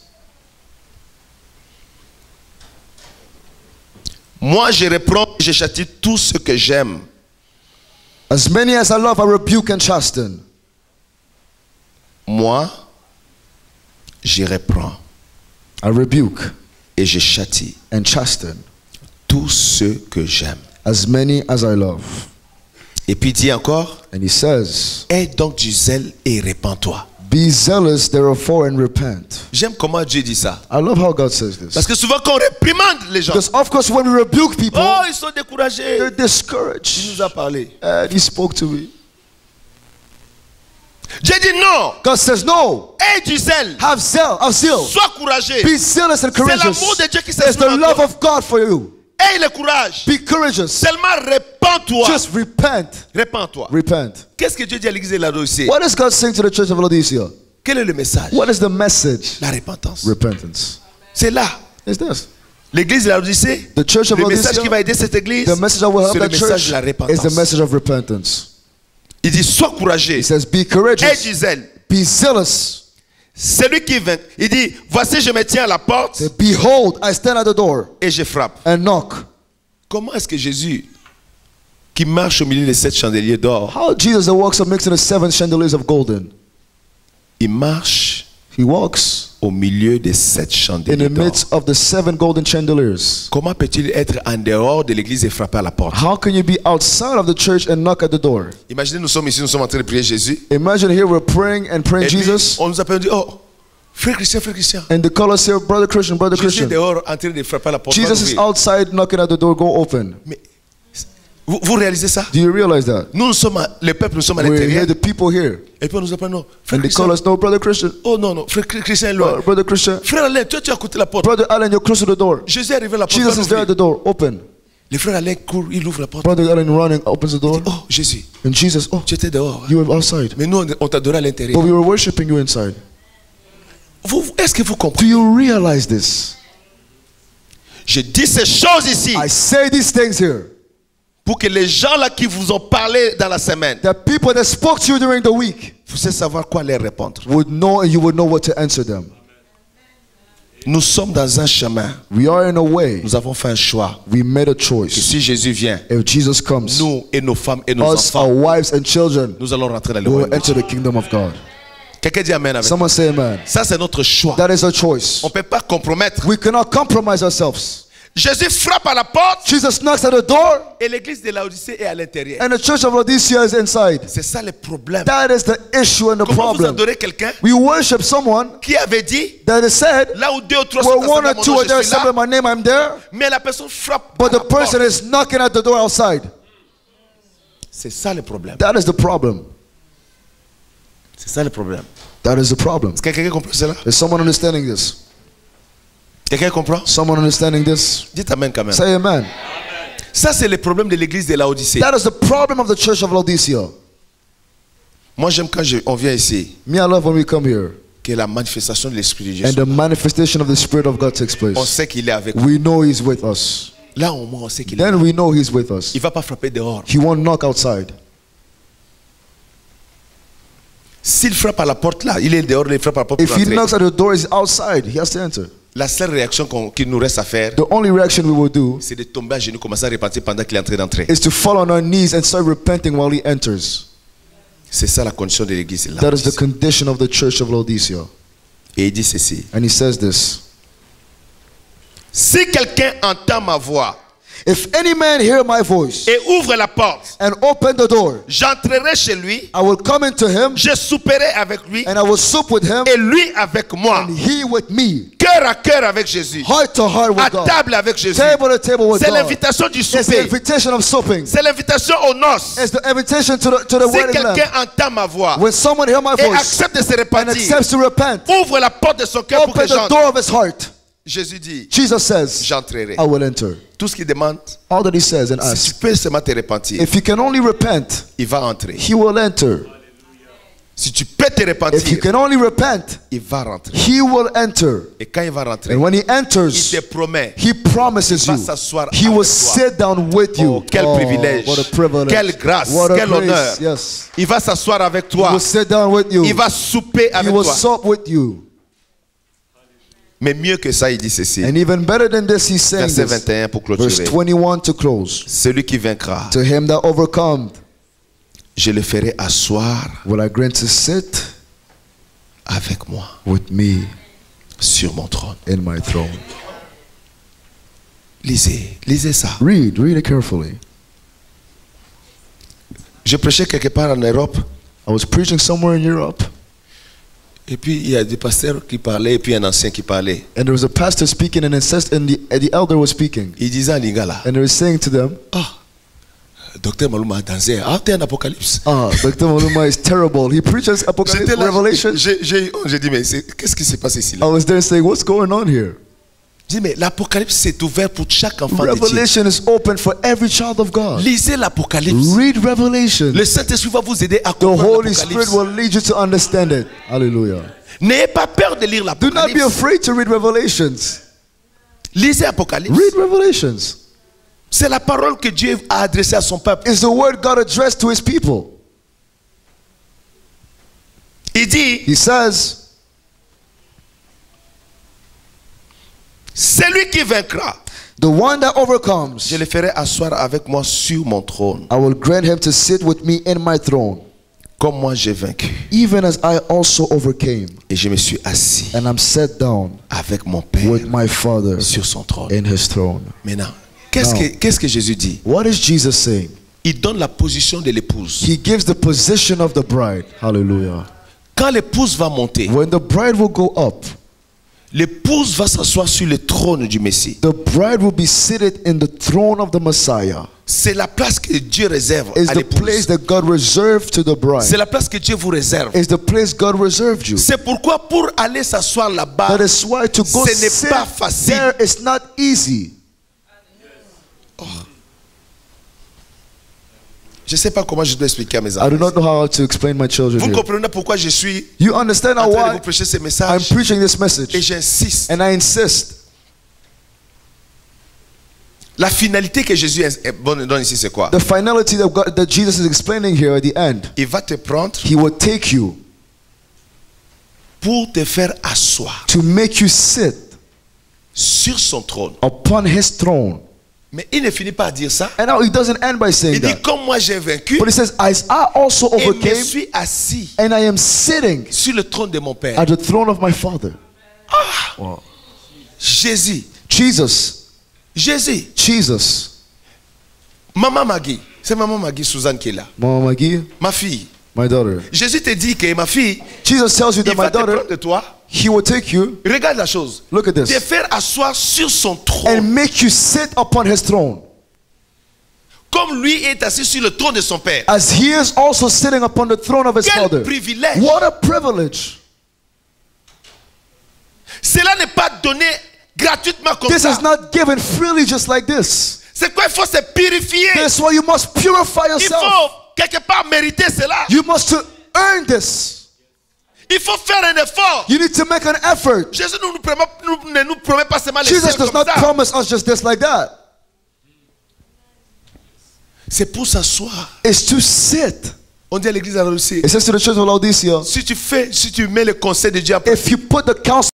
Moi, je reprends et je châtie tout ce que j'aime. As many as I love, I rebuke and chasten. Moi, je reprends I rebuke et je châtie and chasten tout ce que j'aime. as many as I love. Et puis il dit encore, And he says, aie donc du zèle et répands-toi. be zealous therefore and repent. J'aime comment Dieu dit ça. I love how God says this. Parce que souvent quand on réprimande les gens, Because of course when we rebuke people, oh, ils sont découragés. they're Il discouraged. nous a parlé. And he spoke to me. Dieu dit non, God says, no, aie du zèle. have zeal. Sois courageux. Be zealous and C'est l'amour courageous. de Dieu qui It's s'exprime the en love toi. of God for you. Aie le courage. Be courageous. Seulement répands-toi. Just repent. Répands-toi. Repent. Qu'est-ce que Dieu dit à l'église de Laodicée? What is God saying to the church of Laodicea? Quel est le message? What is the message? La repentance. Repentance. C'est là. It's this. L'église de Laodicée, The church of le message qui Laodicea, va aider cette église, the message that will help c'est le that message church de la is the repentance. message of repentance. Il dit, sois courageux. He says, be Aie courageous. du zèle. Be zealous. Celui qui vint, il dit, voici je me tiens à la porte Say, behold, I stand at the door et je frappe. and knock. Comment est-ce que Jésus qui marche au milieu des 7 chandeliers d'or. How Jesus that walks amidst the 7 chandeliers of golden. Il marche He walks au milieu des 7 in the chandeliers d'or. midst of the 7 golden chandeliers. Comment peut-il être en dehors de l'église et frapper à la porte? How can you be outside of the church and knock at the door? Imaginez, nous sommes ici, nous sommes en train de prier Jésus. Imagine here we're praying and praying Et puis, Jesus, on nous appelle, on dit, oh, frère Christian, frère Christian. and the caller say, Brother Christian, Brother Jésus est Christian. dehors en train de frapper à la porte. Va Jesus is l'ouvrir. outside knocking at the door, go open. Mais vous réalisez ça? Do you realize that? Nous sommes, le peuple, nous sommes à We're l'intérieur. here, the people here. Et puis on nous appelle, non, frère And they Christian. call us, no, Brother Christian. Oh non, non, frère Christian est loin. Brother Christian. Frère Alain, toi tu as coûté la porte. Brother Allen, you're close to the door. Jésus est arrivé à la porte. Jesus va is there at l'ouvrir. the door, open. Le frère Alain court, il ouvre la porte. Brother Allen running, opens the door. Oh Jésus, And Jesus, oh, tu étais dehors. you were outside. Mais nous, on t'adorait à But l'intérieur. we were worshiping you inside. Est-ce que vous Do comprenez? you realize this? Je dis ces choses ici I say these things here. pour que les gens là qui vous ont parlé dans la semaine, The people that spoke to you during the week vous savez savoir quoi leur répondre. would know and you would know what to answer them. Nous sommes dans un chemin. We are in a way. Nous avons fait un choix. We made a Que choice. si Jésus vient, If Jesus comes, nous et nos femmes et nos us, our enfants, wives and children, nous allons rentrer dans le we will royaume. enter the kingdom of God. Quelqu'un dit amen avec. Someone say amen. Ça c'est notre choix. That is a choice. On ne peut pas compromettre. We cannot compromise ourselves. Jésus frappe à la porte Jesus knocks at the door et l'église de Laodicée est à l'intérieur. and the church of Laodicea is inside. C'est ça le problème. That is the issue and the Comment vous problem. adorez quelqu'un We worship someone qui avait dit that is said, là où 2 ou 3 where sont one assemblés à or mon two nom, are there je suis là, assembled in my name, I'm there. mais la personne frappe But à la the person porte. is knocking at the door outside. C'est ça le problème. That is the problem. C'est ça le problème. That is the problem. Est-ce que quelqu'un comprend cela? Is someone understanding this? Quelqu'un comprend? Someone understanding this? Dites amen quand même. Say amen. Ça c'est le problème de l'église de Laodicée. That is the problem of the church of Laodicea. Moi j'aime quand on vient ici Me, I love when we come here que la manifestation de l'Esprit de Dieu. and the manifestation of the Spirit of God takes On place. sait qu'il est avec nous. We know He's with us. Là au moins on sait qu'il est. Then we know He's with us. Il va pas frapper dehors. He won't knock outside. S'il frappe à la porte là, il est dehors, il frappe à la porte If pour He entrer. knocks at the door, He's outside. He has to enter. La seule réaction qu'il nous reste à faire, The only reaction we will do c'est de tomber à genoux, commencer à repentir pendant qu'il est en train d'entrer. is to fall on our knees and start repenting while He enters. C'est ça la condition de l'église là. That is the condition of the church of Laodicea. Et il dit ceci. And He says this. Si quelqu'un entend ma voix If any man hear my voice et ouvre la porte, and open the door, j'entrerai chez lui, I will come into him je souperai avec lui and I will sup with him et lui avec moi. and he with me. Cœur à cœur avec Jésus. Heart to heart À with God. table avec Jésus. Table to table with C'est God. l'invitation du It's the souper. invitation of supping. C'est l'invitation aux noces. It's the invitation to the Si wedding lamb. quelqu'un entend ma voix When someone hear my et voice accepte de se and repentir, accepts to repent, ouvre la porte de son cœur pour open que the j'entre. door of his heart. Jésus dit, Jesus says, j'entrerai. I will enter. Tout ce qu'il demande, All that he says and si tu asks. peux seulement te repentir, If you can only repent, il va entrer. he will enter. Si tu peux te If you repentir, can only repent, il va rentrer. he will enter. Et quand il va rentrer, And when he il enters, te promet. he promises Il va you. s'asseoir He avec will toi. sit down with you. Oh, quel privilège. What a privilege. Quelle grâce. What a Quel grace. honneur. Yes. Il va s'asseoir avec He toi. will sit down with you. Il va souper He avec will toi. sup with you. Mais mieux que ça, il dit ceci. And even better than this, he's saying Verset this. 21 pour Verse clôturer. 21 to close. Celui qui vaincra, To him that overcomes, je le ferai asseoir will I grant to sit avec moi with me sur mon trône. in my throne. Lisez ça. Read it carefully. Je prêchais quelque part en Europe. I was preaching somewhere in Europe, Et puis il y a des pasteurs qui parlaient et puis un ancien qui parlait. and there was a pastor speaking, and the elder was speaking, Il disait à Lingala, and he was saying to them, Docteur Maluma a dansé. Ah, t'es un apocalypse. Dr. Maluma is terrible. He preaches Apocalypse, J'étais là, Revelation. j'ai dit, mais qu'est-ce qui s'est passé ici I là? was there saying, what's going on here? J'ai dit, mais l'Apocalypse c'est ouvert pour chaque enfant de Dieu. Revelation is open for every child of God. Lisez l'Apocalypse. Read Revelation. Le Saint-Esprit va vous aider à The comprendre Holy Spirit l'Apocalypse. will lead you to understand it. Hallelujah. N'ayez pas peur de lire Do not be l'Apocalypse. afraid to read Revelations. Lisez l'Apocalypse. Read Revelations. C'est la parole que Dieu a adressée à son peuple. It's the word God addressed to his people. Il dit, He says, celui qui vaincra, The one that overcomes, je le ferai asseoir avec moi sur mon trône, I will grant him to sit with me in my throne, comme moi j'ai vaincu. even as I also overcame. Et je me suis assis And I'm set down avec mon Père with my Father sur son trône. in his throne. Maintenant, qu'est-ce que Jésus dit? What is Jesus saying? Il donne la position de l'épouse. He gives the position of the bride. Hallelujah. Quand l'épouse va monter, When the bride will go up, l'épouse va s'asseoir sur le trône du Messie. the bride will be seated in the throne of the Messiah. C'est la place que Dieu réserve Is à the place l'épouse. that God reserved to the bride. C'est la place que Dieu vous réserve. Is the place God reserved you. C'est pourquoi pour aller s'asseoir là-bas, That is why to go ce n'est sit pas facile. there is not easy. Je ne sais pas comment je dois expliquer à mes I do enfants. not know how to explain my children Vous here. comprenez pourquoi je suis You understand en now train de vous why prêcher ce I'm message preaching this et message, j'insiste. and I insist. La finalité que Jésus donne ici, c'est quoi? The finality that Jesus is explaining here at the end. Il va te prendre He will take you pour te faire asseoir to make you sit sur son trône. upon his throne. Mais il ne finit pas à dire ça. And now he doesn't end by saying Il dit, that. comme moi j'ai vaincu But he says, as I also et me overcame, suis assis and I am sitting sur le trône de mon Père. at the throne of my Father. Wow. Jésus, Jesus. Maman Maggie, c'est Maman Maggie Suzanne qui est là. Mama Maggie, Ma fille. my daughter. Jésus te dit que ma fille, Jesus tells you that il va my te prendre daughter, de toi. he will take you, Regarde la chose. look at Te this, faire asseoir sur son trône. and make you sit upon his throne. Comme lui est assis sur le trône de son Père. As he is also sitting upon the throne of his Quel Father. privilège. What a privilege. Cela n'est pas donné gratuitement comme This ça. is not given freely just like this. C'est quoi? Il faut se purifier. That's why you must purify Il yourself. faut quelque part mériter cela. You must earn this. Il faut faire un effort. You need to make an effort. Jésus ne nous promet pas seulement les Jesus cieux does comme not ça. promise us just this like that. C'est pour s'asseoir. It's to sit. On dit à l'église à Laodicée, It says to the church of Laodicea, si tu mets le conseil de Dieu après, if you put the counsel